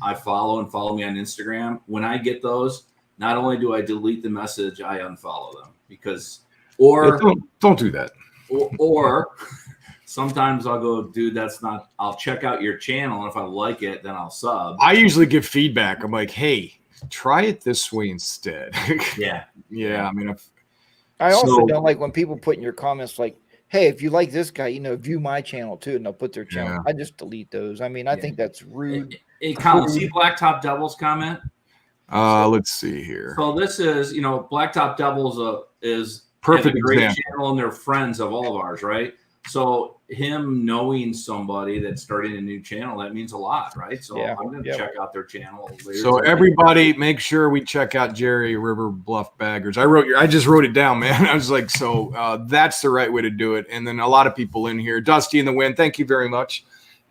I follow and follow me on Instagram. When I get those, not only do I delete the message, I unfollow them because, or don't do that. Or sometimes I'll go, dude, I'll check out your channel. And if I like it, then I'll sub. I usually give feedback. I'm like, hey, try it this way instead. Yeah. Yeah. I mean, I also don't like when people put in your comments like, hey, if you like this guy, view my channel too. And they'll put their channel. I just delete those. I mean, I think that's rude. Hey, Colin, see Blacktop Devils comment? Let's see here. So this is, Blacktop Devils is perfect a great example. Channel, and they're friends of all of ours, right? So him knowing somebody that's starting a new channel, that means a lot, right? So I'm going to check out their channel later. So everybody make sure we check out Jerry River Bluff Baggers. I just wrote it down, man. I was like, that's the right way to do it. And then a lot of people in here, Dusty in the Wind, thank you very much.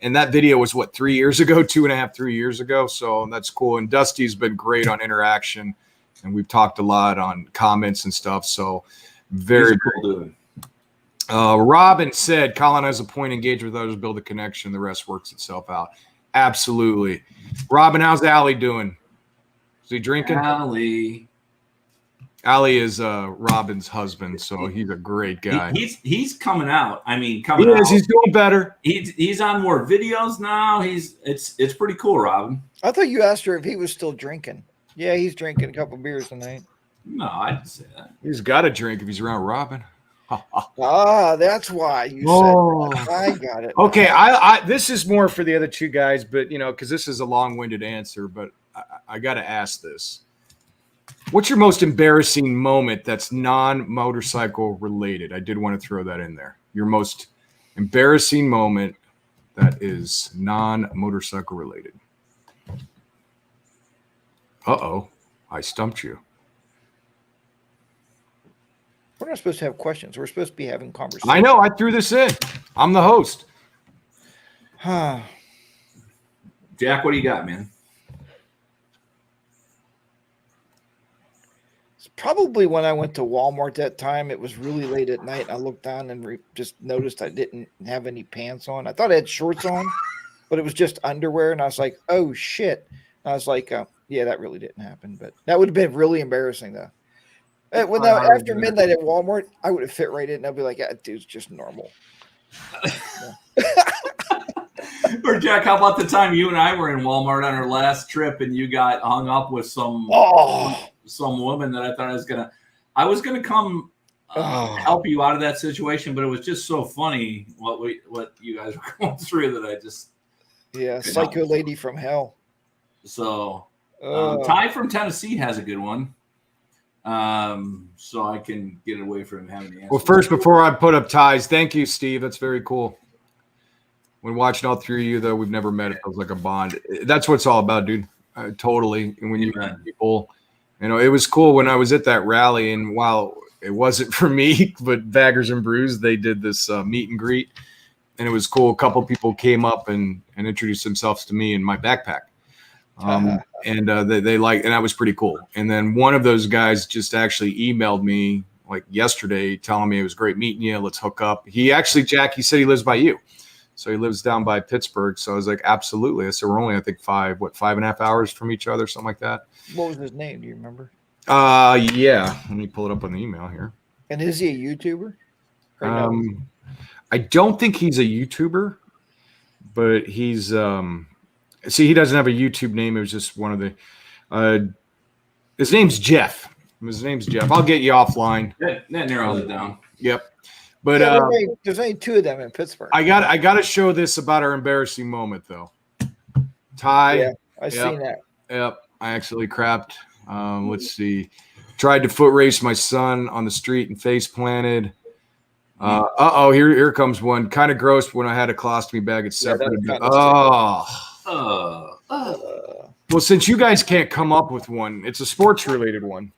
And that video was 3 years ago, 3 years ago. So that's cool. And Dusty's been great on interaction, and we've talked a lot on comments and stuff. So very cool dude. Robin said, Colin has a point, engage with others, build a connection. The rest works itself out. Absolutely. Robin, how's Allie doing? Is he drinking? Allie is Robin's husband, so he's a great guy. He's coming out. I mean, He's doing better. He's on more videos now. It's pretty cool, Robin. I thought you asked her if he was still drinking. Yeah, he's drinking a couple beers tonight. No, I didn't say that. He's got to drink if he's around Robin. That's why you said that. I got it. Okay, this is more for the other two guys, but because this is a long-winded answer, but I got to ask this. What's your most embarrassing moment that's non-motorcycle related? I did want to throw that in there. Your most embarrassing moment that is non-motorcycle related. Uh-oh, I stumped you. What not supposed to have questions. We're supposed to be having conversations. I know. I threw this in. I'm the host. Jack, what do you got, man? It's probably when I went to Walmart that time. It was really late at night. I looked down and just noticed I didn't have any pants on. I thought I had shorts on, but it was just underwear. And I was like, oh, shit. And I was like, yeah, that really didn't happen. But that would have been really embarrassing, though. After midnight at Walmart, I would have fit right in. And I'd be like, yeah, dude's just normal. Or Jack, how about the time you and I were in Walmart on our last trip and you got hung up with some woman that I thought I was gonna come help you out of that situation, but it was just so funny what you guys were going through that I just psycho lady from hell. So Ty from Tennessee has a good one. So I can get away from having the answer. Well, first, before I put up ties, thank you, Steve. That's very cool. When watching all three of you, though, we've never met. It feels like a bond. That's what it's all about, dude. Totally. And when you meet people, it was cool when I was at that rally. And while it wasn't for me, but Baggers and Brews, they did this meet and greet. And it was cool. A couple people came up and introduced themselves to me in my backpack. And that was pretty cool. And then one of those guys just actually emailed me like yesterday telling me it was great meeting you. Let's hook up. Jack, he said he lives by you. So he lives down by Pittsburgh. So I was like, absolutely. I said, we're only, I think, 5.5 hours from each other, something like that. What was his name? Do you remember? Yeah. Let me pull it up on the email here. And is he a YouTuber? I don't think he's a YouTuber, but he's he doesn't have a YouTube name. It was just one of the his name's Jeff. I'll get you offline. That narrows it down. Yep. But there's only two of them in Pittsburgh. I got to show this about our embarrassing moment, though. Ty. Yeah, I've seen that. Yep. I actually crapped. Let's see. Tried to foot race my son on the street and face planted. Here comes one. Kind of gross when I had a colostomy bag. It's separated. Well, since you guys can't come up with one, it's a sports related one.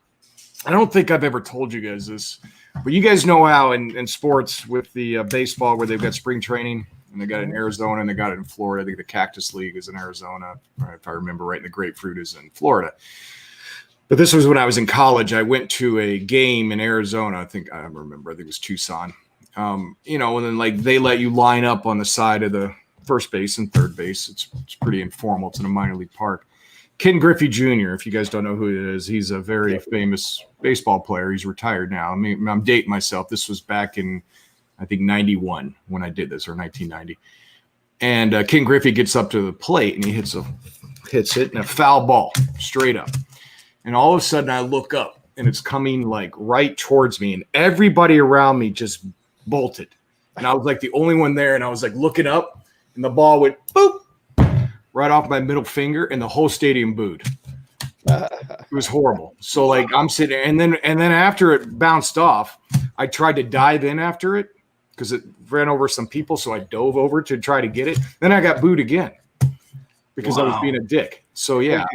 I don't think I've ever told you guys this. But you guys know how in sports with the baseball where they've got spring training and they got it in Arizona and they got it in Florida. I think the Cactus League is in Arizona, if I remember right, and the Grapefruit is in Florida. But this was when I was in college. I went to a game in Arizona. I think it was Tucson. And then they let you line up on the side of the first base and third base. It's pretty informal. It's in a minor league park. Ken Griffey Jr., if you guys don't know who he is, he's a very famous baseball player. He's retired now. I mean, I'm dating myself. This was back in, I think, 91 when I did this, or 1990. And Ken Griffey gets up to the plate, and he hits it in a foul ball, straight up. And all of a sudden, I look up, and it's coming, right towards me, and everybody around me just bolted. And I was, the only one there, and I was, looking up, and the ball went, boop, right off my middle finger, and the whole stadium booed. It was horrible. So I'm sitting there, and then after it bounced off, I tried to dive in after it because it ran over some people. So I dove over to try to get it. Then I got booed again because I was being a dick. So I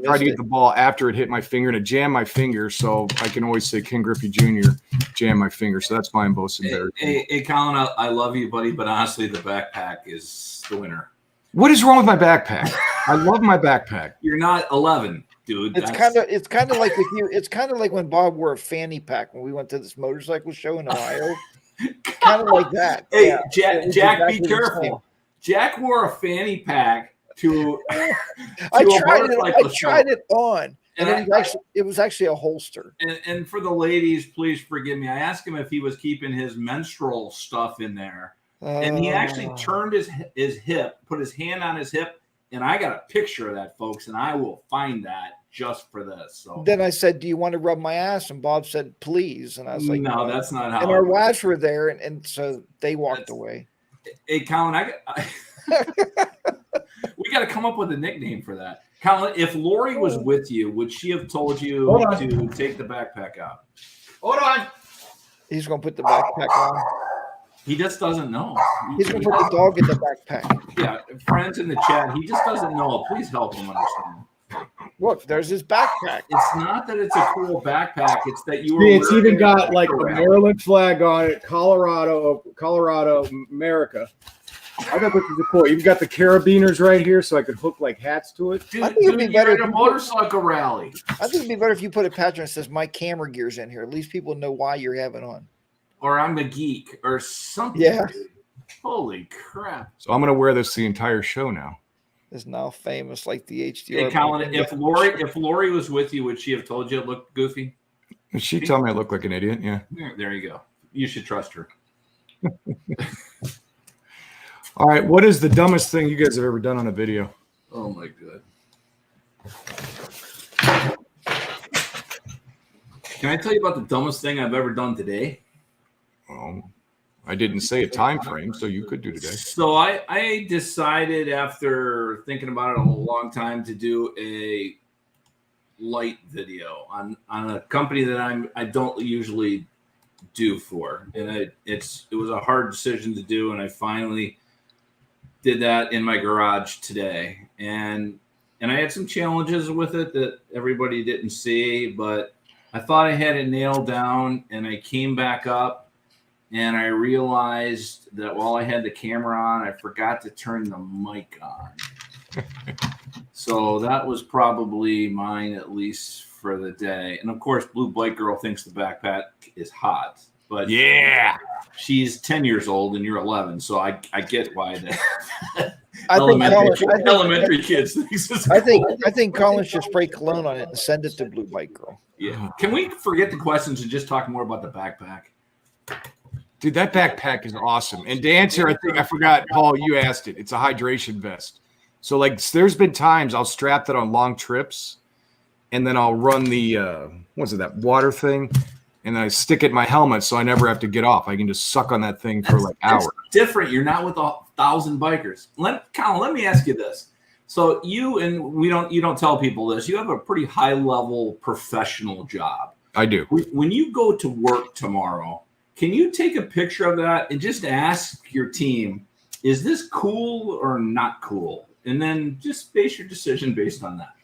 tried to get the ball after it hit my finger, and it jammed my finger. So I can always say Ken Griffey Jr. jammed my finger. So that's my most embarrassing. Hey, Colin, I love you, buddy, but honestly, the backpack is the winner. What is wrong with my backpack? I love my backpack. You're not 11, dude. It's kind of like with you. It's kind of like when Bob wore a fanny pack when we went to this motorcycle show in Ohio. Kind of like that. Hey, yeah. Jack, be careful. Jack wore a fanny pack to. I tried it on, and it was actually a holster. And for the ladies, please forgive me. I asked him if he was keeping his menstrual stuff in there. And he actually turned his hip, put his hand on his hip, and I got a picture of that, folks, and I will find that just for this. So then I said, "Do you want to rub my ass?" And Bob said, "Please." And I was like, "No, that's not how." And our wives were there, and so they walked away. Hey, Colin, we got to come up with a nickname for that. Colin, if Lori was with you, would she have told you to take the backpack out? Hold on. He's going to put the backpack on. He just doesn't know. He's going to put the dog in the backpack. Yeah, friends in the chat, he just doesn't know. Please help him understand. Look, there's his backpack. It's not that it's a cool backpack. It's that you were. It's even wearing got it like a around. Maryland flag on it, Colorado, America. I thought this was cool. You've got the carabiners right here, so I could hook like hats to it. Dude, I think it'd be better you're at a motorcycle rally. I think it'd be better if you put a patch that says "My camera gear's in here." At least people know why you're having on. Or I'm the geek, or something. Yeah. Holy crap! So I'm gonna wear this the entire show now. Is now famous like the HDR. Hey, Colin, if Lori was with you, would she have told you it looked goofy? Did she tell me I look like an idiot? Yeah. There you go. You should trust her. All right. What is the dumbest thing you guys have ever done on a video? Oh my god. Can I tell you about the dumbest thing I've ever done today? I didn't say a time frame, so you could do today. So I decided after thinking about it a long time to do a light video on a company that I don't usually do for, and it was a hard decision to do, and I finally did that in my garage today, and I had some challenges with it that everybody didn't see, but I thought I had it nailed down, and I came back up. And I realized that while I had the camera on, I forgot to turn the mic on. So that was probably mine, at least for the day. And of course, Blue Bike Girl thinks the backpack is hot. But yeah, she's 10 years old and you're 11. So I get why that elementary kids think it's I think Colin should spray cologne on it and send it to Blue Bike Girl. Yeah. Can we forget the questions and just talk more about the backpack? Dude, that backpack is awesome. And to answer, I think I forgot, Paul, you asked it. It's a hydration vest. So, like, there's been times I'll strap that on long trips, and then I'll run the, that water thing, and then I stick it in my helmet so I never have to get off. I can just suck on that thing for, like, hours. Different. You're not with 1,000 bikers. Colin, let me ask you this. So you don't tell people this. You have a pretty high-level professional job. I do. When you go to work tomorrow, can you take a picture of that and just ask your team, is this cool or not cool? And then just base your decision based on that.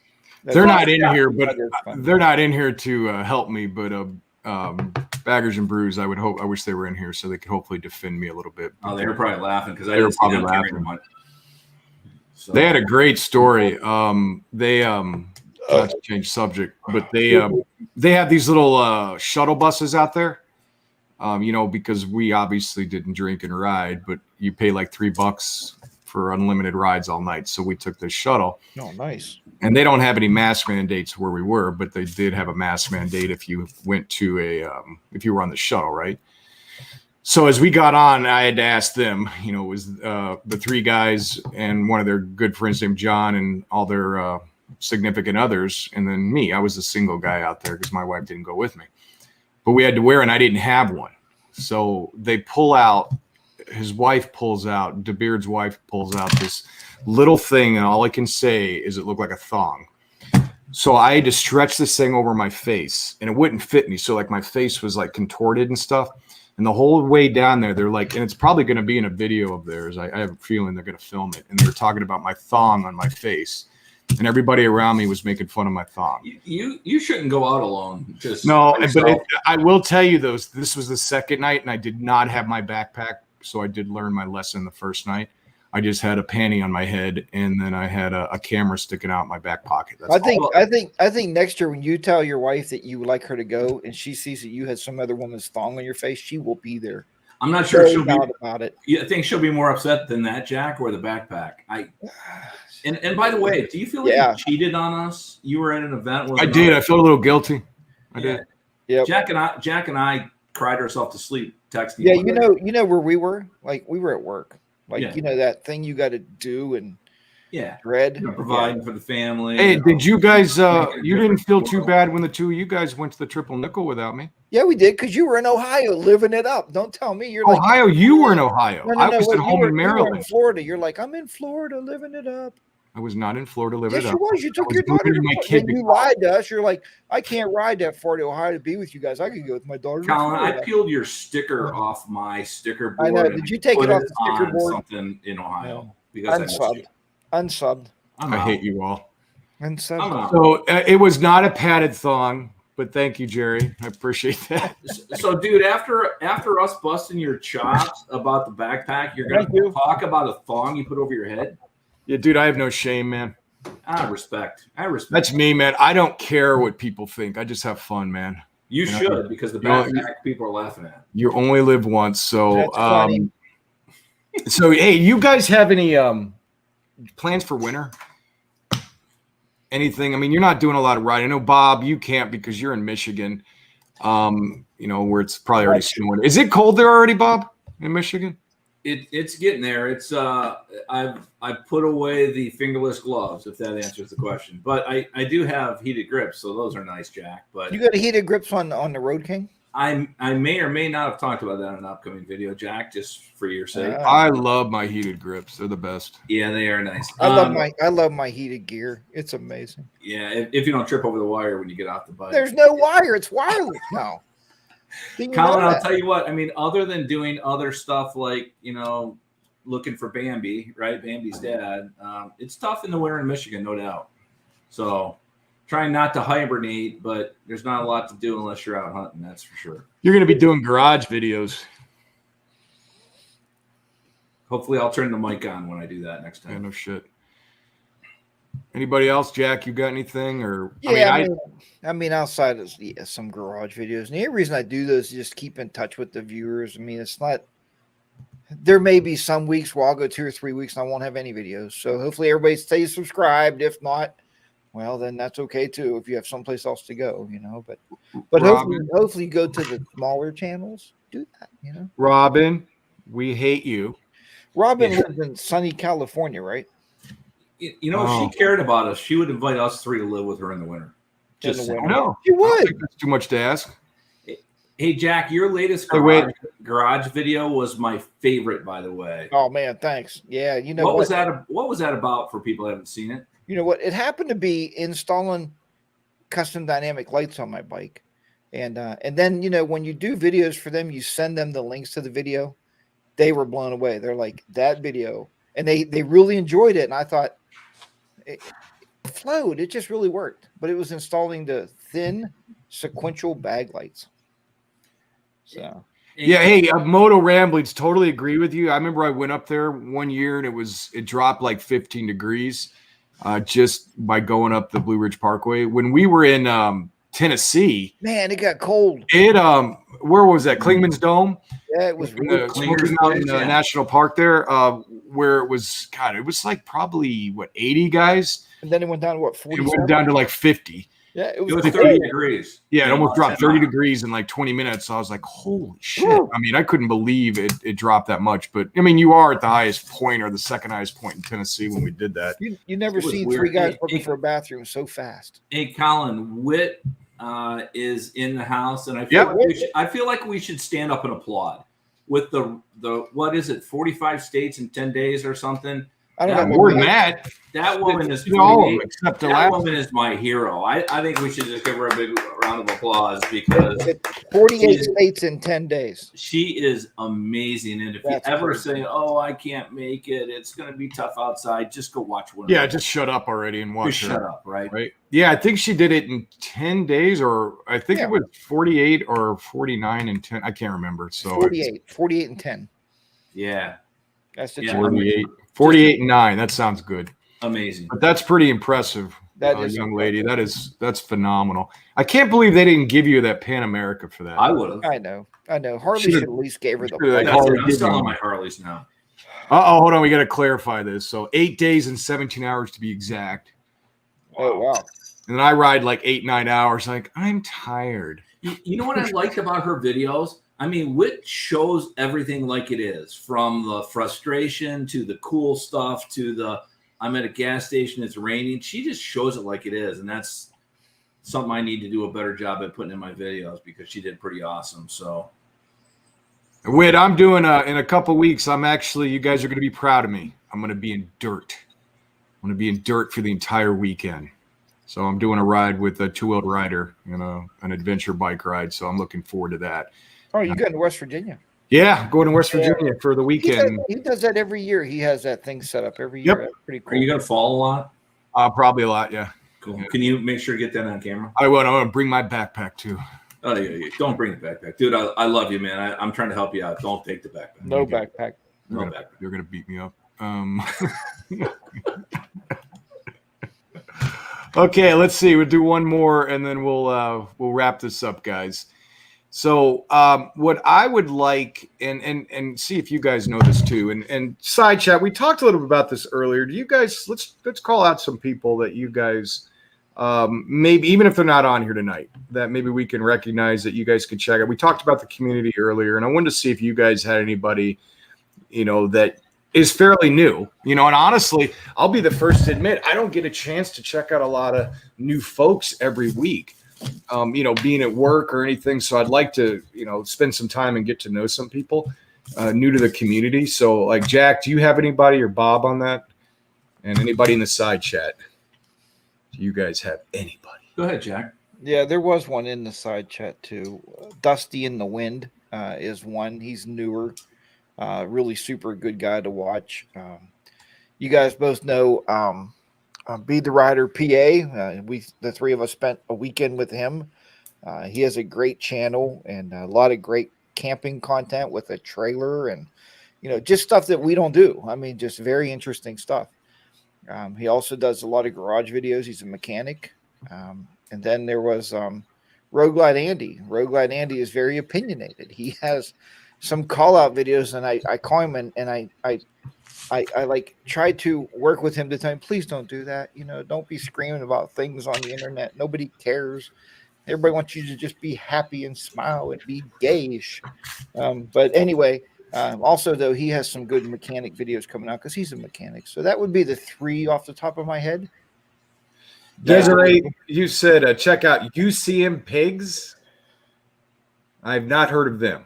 They're not in here, but they're not in here to help me. But Baggers and Brews, I wish they were in here so they could hopefully defend me a little bit. Oh, they were probably laughing because they were probably laughing. So. They had a great story. Not to change subject, but they have these little shuttle buses out there. Because we obviously didn't drink and ride, but you pay like $3 for unlimited rides all night. So we took this shuttle. Oh, nice. And they don't have any mask mandates where we were, but they did have a mask mandate if you went to if you were on the shuttle, right? So as we got on, I had to ask them, it was the three guys and one of their good friends named John and all their significant others. And then me, I was the single guy out there because my wife didn't go with me. But we had to wear, and I didn't have one. So they pull out, his wife pulls out, DeBeard's wife pulls out this little thing, and all I can say is it looked like a thong. So I had to stretch this thing over my face, and it wouldn't fit me. So like my face was like contorted and stuff. And the whole way down there, they're like, and it's probably going to be in a video of theirs. I have a feeling they're going to film it. And they were talking about my thong on my face. And everybody around me was making fun of my thong. You shouldn't go out alone. I will tell you though, this was the second night, and I did not have my backpack, so I did learn my lesson the first night. I just had a panty on my head, and then I had a camera sticking out in my back pocket. I think next year when you tell your wife that you would like her to go, and she sees that you had some other woman's thong on your face, she will be there. I'm not sure she'll be about it. I think she'll be more upset than that, Jack, or the backpack. And by the way, do you feel like you cheated on us? You were at an event. I did. I felt a little guilty. I did. Yeah. Jack and I cried ourselves to sleep texting. Yeah, you know where we were? Like we were at work. Like that thing you got to do and dread. Providing for the family. Hey, did you guys? You didn't feel too bad when the two of you guys went to the triple nickel without me? Yeah, we did because you were in Ohio living it up. Don't tell me you're Ohio. You were in Ohio. I was at home in Maryland. You were in Florida. You're like, I'm in Florida living it up. I was not in Florida living it up. Yes, you was. You took your daughter to my kid. You lied to us. You're like, I can't ride that far to Ohio to be with you guys. I could go with my daughter. Colin, I peeled your sticker off my sticker board. I know. Did you take it off the sticker board? Something in Ohio because unsubbed. I hate you all. And so it was not a padded thong, but thank you, Jerry. I appreciate that. So, dude, after us busting your chops about the backpack, you're going to talk about a thong you put over your head? Yeah, dude, I have no shame, man. I respect. That's me, man. I don't care what people think. I just have fun, man. You should, because the backpack people are laughing at. You only live once, so That's funny. So hey, you guys have any plans for winter? Anything? I mean, you're not doing a lot of riding. I know, Bob, you can't because you're in Michigan. Where it's probably already snowing. Is it cold there already, Bob, in Michigan? It's getting there. It's I've put away the fingerless gloves, if that answers the question. But I do have heated grips, so those are nice, Jack. But you got heated grips on the Road King? I may or may not have talked about that in an upcoming video, Jack, just for your sake. I love my heated grips. They're the best. Yeah, they are nice. I love my heated gear. It's amazing. Yeah, if you don't trip over the wire when you get off the bike. There's no wire. It's wireless now. Colin, I'll tell you what. I mean, other than doing other stuff like, looking for Bambi, right? Bambi's dad. It's tough in the winter in Michigan, no doubt. So trying not to hibernate, but there's not a lot to do unless you're out hunting. That's for sure. You're going to be doing garage videos. Hopefully I'll turn the mic on when I do that next time. Yeah, no shit. Anybody else, Jack? You got anything? Or yeah, I mean, outside of some garage videos. And the only reason I do those is just keep in touch with the viewers. I mean, it's not. There may be some weeks where I'll go 2 or 3 weeks and I won't have any videos. So hopefully everybody stays subscribed. If not, well, then that's okay too. If you have someplace else to go, But hopefully go to the smaller channels. Do that, Robin, we hate you. Robin lives in sunny California, right? If she cared about us, she would invite us 3 to live with her in the winter. No, she would. That's too much to ask. Hey, Jack, your latest garage video was my favorite, by the way. Oh man, thanks. Yeah, what was that about for people who haven't seen it? You know what? It happened to be installing custom dynamic lights on my bike, and then when you do videos for them, you send them the links to the video. They were blown away. They're like, that video, and they really enjoyed it. And I thought it flowed. It just really worked. But it was installing the thin sequential bag lights. So yeah, hey, Moto Ramblings, totally agree with you. I remember I went up there one year and it dropped like 15 degrees just by going up the Blue Ridge Parkway. When we were in Tennessee, man, it got cold. Where was that? Clingman's Dome? Yeah, it was Smoky Mountain National Park there, where it was like probably 80 guys. And then it went down to 40? It went down to like 50. Yeah, it was 30 degrees. Yeah, it almost dropped 30 degrees in like 20 minutes. So I was like, holy shit. I mean, I couldn't believe it dropped that much. But I mean, you are at the highest point or the second highest point in Tennessee when we did that. You never seen 3 guys looking for a bathroom so fast. Hey, Colin, Whit is in the house, and I feel like we should stand up and applaud with the what is it, 45 states in 10 days or something. I don't know more than that. That woman is except that woman is my hero. I think we should just give her a big round of applause because 48 states in 10 days. She is amazing. And if you ever say, "Oh, I can't make it. It's going to be tough outside," just go watch one. Yeah, just shut up already and watch her. Shut up, right? Yeah, I think she did it in 10 days, or I think it was 48 or 49 and 10. I can't remember. So 48 and 10. Yeah, that's the 48 and 9. That sounds good. Amazing. But that's pretty impressive. That is young lady. That's phenomenal. I can't believe they didn't give you that Pan America for that. I would have. I know. Harley should at least gave her the. I'm selling my Harleys now. Hold on. We got to clarify this. So 8 days and 17 hours to be exact. Oh wow. And then I ride like 8-9 hours. Like, I'm tired. You know what I liked about her videos? I mean, Whit shows everything like it is, from the frustration to the cool stuff to the I'm at a gas station, it's raining. She just shows it like it is, and that's something I need to do a better job at putting in my videos because she did pretty awesome. So, Whit, I'm doing in a couple weeks. You guys are going to be proud of me. I'm going to be in dirt. I'm going to be in dirt for the entire weekend. So I'm doing a ride with a 2-wheeled rider, an adventure bike ride. So I'm looking forward to that. Oh, you going to West Virginia? Yeah, going to West Virginia for the weekend. He does that every year. He has that thing set up every year. Yep. That's pretty cool. Are you going to fall a lot? Probably a lot, yeah. Cool. Can you make sure to get that on camera? I will. I'm going to bring my backpack too. Oh yeah. Don't bring the backpack, dude. I love you, man. I'm trying to help you out. Don't take the backpack. No backpack. No backpack. You're going to beat me up. Okay, let's see. We'll do one more, and then we'll wrap this up, guys. So, what I would like, and see if you guys know this too, and side chat. We talked a little bit about this earlier. Do you guys? Let's call out some people that you guys, maybe even if they're not on here tonight, that maybe we can recognize that you guys can check out. We talked about the community earlier, and I wanted to see if you guys had anybody, that is fairly new, and honestly, I'll be the first to admit, I don't get a chance to check out a lot of new folks every week, being at work or anything. So I'd like to, spend some time and get to know some people new to the community. So like Jack, do you have anybody, or Bob, on that? And anybody in the side chat? Do you guys have anybody? Go ahead, Jack. Yeah, there was one in the side chat too. Dusty in the Wind is one. He's newer. Really super good guy to watch. You guys both know Be the Rider PA. The three of us spent a weekend with him. He has a great channel and a lot of great camping content with a trailer and just stuff that we don't do. I mean, just very interesting stuff. He also does a lot of garage videos. He's a mechanic. And then there was Roguelite Andy. Roguelite Andy is very opinionated. He has some call out videos, and I call him and I like try to work with him to tell him, please don't do that. Don't be screaming about things on the internet. Nobody cares. Everybody wants you to just be happy and smile and be gayish. But anyway, also though, he has some good mechanic videos coming out because he's a mechanic. So that would be the three off the top of my head. Desiree, you said check out UCM Pigs. I've not heard of them.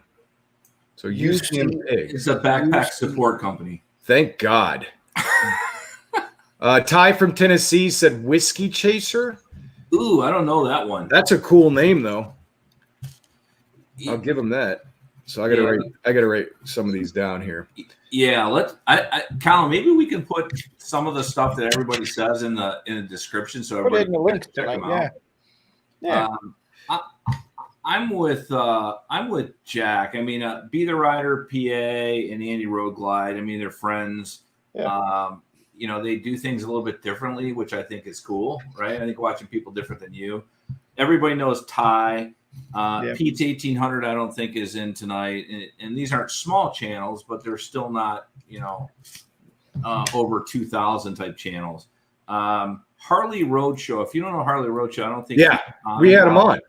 So UCM Pigs. It's a backpack support company. Thank God. Ty from Tennessee said Whiskey Chaser. Ooh, I don't know that one. That's a cool name, though. I'll give him that. So I gotta write some of these down here. Yeah, Colin, maybe we can put some of the stuff that everybody says in the description, so everybody can check them out. Yeah. I'm with Jack. I mean, Be the Rider PA and Andy Roguelite. I mean, they're friends. Yeah. They do things a little bit differently, which I think is cool, right? I think watching people different than you. Everybody knows Ty. Pete's 1800, I don't think, is in tonight. And these aren't small channels, but they're still not, over 2,000 type channels. Harley Roadshow. If you don't know Harley Roadshow, I don't think. Yeah, we had him on.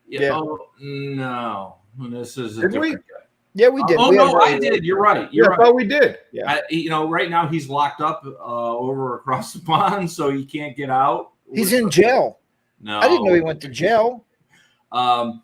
Yeah. Oh, no. This is a different guy. Yeah, we did. I did. You're right. You're right. Oh, we did. Yeah. Right now he's locked up over across the pond, so he can't get out. He's in jail. No, I didn't know he went to jail. I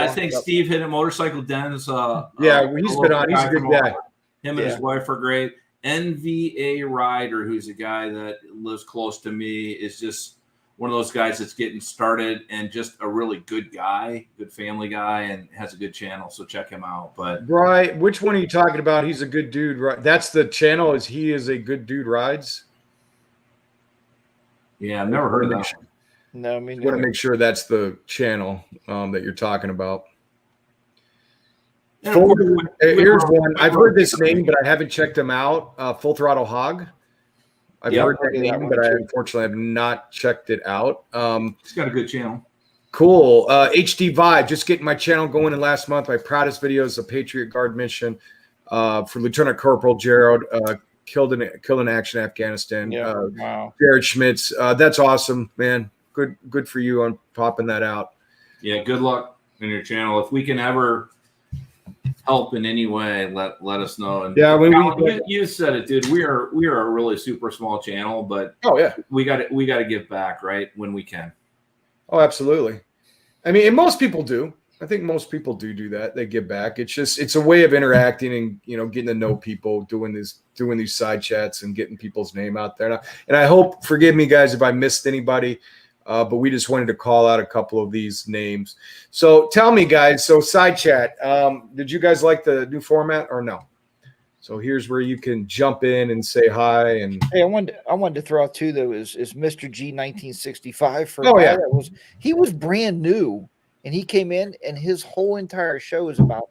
think Steve hit a motorcycle Den's. He's been on. He's a good guy. Him and his wife are great. NVA Rider, who's a guy that lives close to me, is just one of those guys that's getting started and just a really good guy, good family guy, and has a good channel. So check him out. But right, which one are you talking about? He's a good dude, right? That's the channel. He is a good dude rides. Yeah, I've never heard of that. No, I mean, want to make sure that's the channel that you're talking about. Here's one. I've heard this name, but I haven't checked him out. Full Throttle Hog. I've heard that name, but I unfortunately have not checked it out. He's got a good channel. Cool. HD Vibe, just getting my channel going in last month. My proudest videos, a Patriot Guard mission for Lieutenant Corporal Gerald, killed in action in Afghanistan. Wow. Jared Schmitz. That's awesome, man. Good for you on popping that out. Yeah, good luck in your channel. If we can ever help in any way, let us know. And you said it, dude. We are a really super small channel, but we got to give back, right, when we can. Oh, absolutely. I mean, and most people do. I think most people do that. They give back. It's a way of interacting and getting to know people, doing these side chats and getting people's name out there. And I hope, forgive me guys if I missed anybody. But we just wanted to call out a couple of these names. So tell me, guys, side chat, did you guys like the new format or no? So here's where you can jump in and say hi. And hey, I wanted to throw out too though is Mr. G 1965 for he was brand new and he came in and his whole entire show is about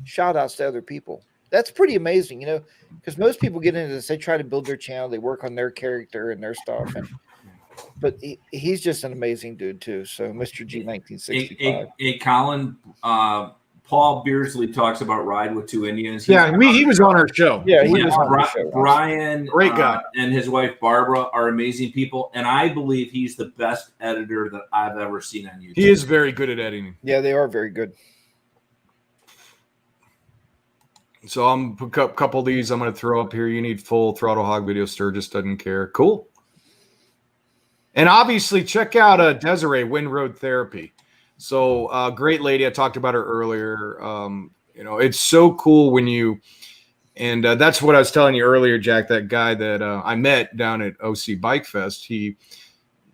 shout outs to other people. That's pretty amazing, you know, because most people get into this, they try to build their channel, they work on their character and their stuff, but he's just an amazing dude too. So Mr. G 1965. Hey Colin, Paul Beardsley talks about Ride with Two Indians. He was on our show. Yeah, he was on our show. Brian, great guy, and his wife Barbara are amazing people, and I believe he's the best editor that I've ever seen on YouTube. He is very good at editing. Yeah, they are very good. So I'm a couple of these I'm going to throw up here. You need full throttle hog video. Sturgis doesn't care. Cool. And obviously check out Desiree Wind Road Therapy. So great lady. I talked about her earlier. You know, it's so cool when you, and that's what I was telling you earlier, Jack, that guy that I met down at OC Bike Fest. He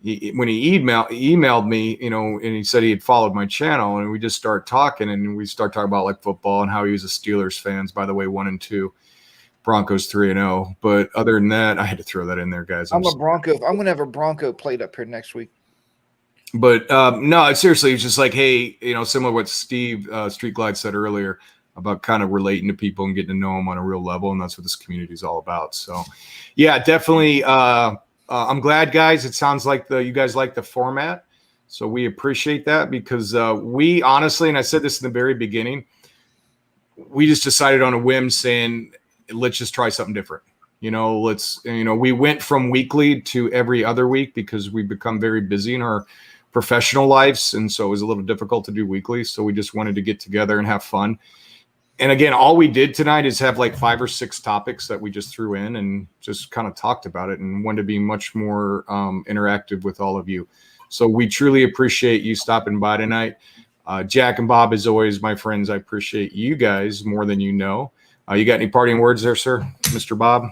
when he emailed me, you know, and he said he had followed my channel, and we just start talking, and we start talking about like football and how he was a Steelers fans, by the way, 1-2, Broncos 3-0. But other than that, I had to throw that in there, guys. I'm going to have a Bronco plate up here next week. But no, seriously, it's just like, hey, you know, similar to what Steve Street Glide said earlier about kind of relating to people and getting to know them on a real level, and that's what this community is all about. So, yeah, definitely. I'm glad, guys. It sounds like you guys like the format, so we appreciate that because we honestly, and I said this in the very beginning, we just decided on a whim saying, let's just try something different. You know, we went from weekly to every other week because we've become very busy in our professional lives, and so it was a little difficult to do weekly. So we just wanted to get together and have fun. And again, all we did tonight is have like 5 or 6 topics that we just threw in and just kind of talked about it, and wanted to be much more interactive with all of you. So we truly appreciate you stopping by tonight. Jack and Bob, as always, my friends, I appreciate you guys more than you know. You got any parting words there, sir, Mr. Bob?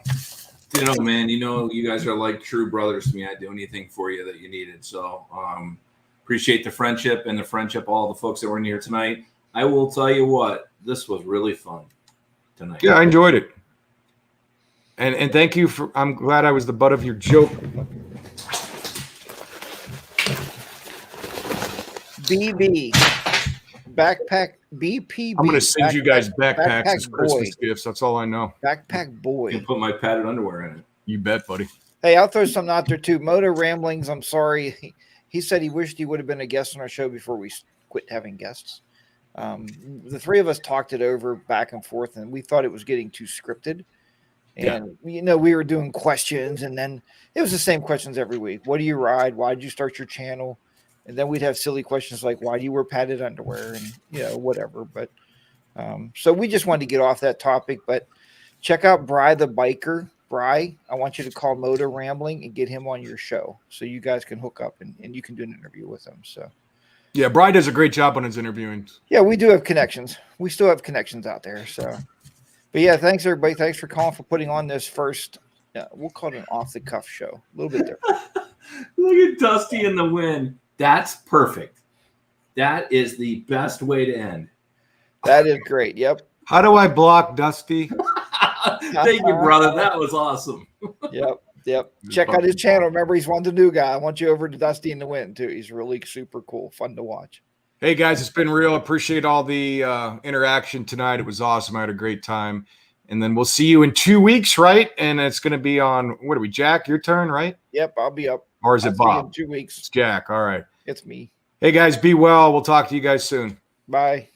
You know, man, you guys are like true brothers to me. I'd do anything for you that you needed. So appreciate the friendship and all the folks that were in here tonight. I will tell you what, this was really fun tonight. Yeah, I enjoyed it. And thank you I'm glad I was the butt of your joke. BB. Backpack BPB. I'm going to send you guys backpacks as Christmas gifts. That's all I know. Backpack boy. You can put my padded underwear in it. You bet, buddy. Hey, I'll throw something out there too. Moto Ramblings, I'm sorry. He said he wished he would have been a guest on our show before we quit having guests. The 3 of us talked it over back and forth, and we thought it was getting too scripted. And, you know, we were doing questions, and then it was the same questions every week. What do you ride? Why did you start your channel? And then we'd have silly questions like, why do you wear padded underwear? And, you know, whatever. But so we just wanted to get off that topic. But check out Bry the Biker. Bry, I want you to call Moto Rambling and get him on your show so you guys can hook up and you can do an interview with him. So, yeah, Bry does a great job on his interviewing. Yeah, we do have connections. We still have connections out there. So, but yeah, thanks everybody. Thanks for calling, for putting on this first. We'll call it an off the cuff show. A little bit different. Look at Dusty in the wind. That's perfect. That is the best way to end. That is great. Yep. How do I block Dusty? Thank you, brother. That was awesome. Yep. Check out his channel. Remember, he's one of the new guy. I want you over to Dusty in the Wind too. He's really super cool, fun to watch. Hey guys, it's been real. Appreciate all the interaction tonight. It was awesome. I had a great time. And then we'll see you in 2 weeks, right? And it's going to be on, what are we, Jack? Your turn, right? Yep, I'll be up. Or is it Bob? In 2 weeks. It's Jack. All right. It's me. Hey guys, be well. We'll talk to you guys soon. Bye.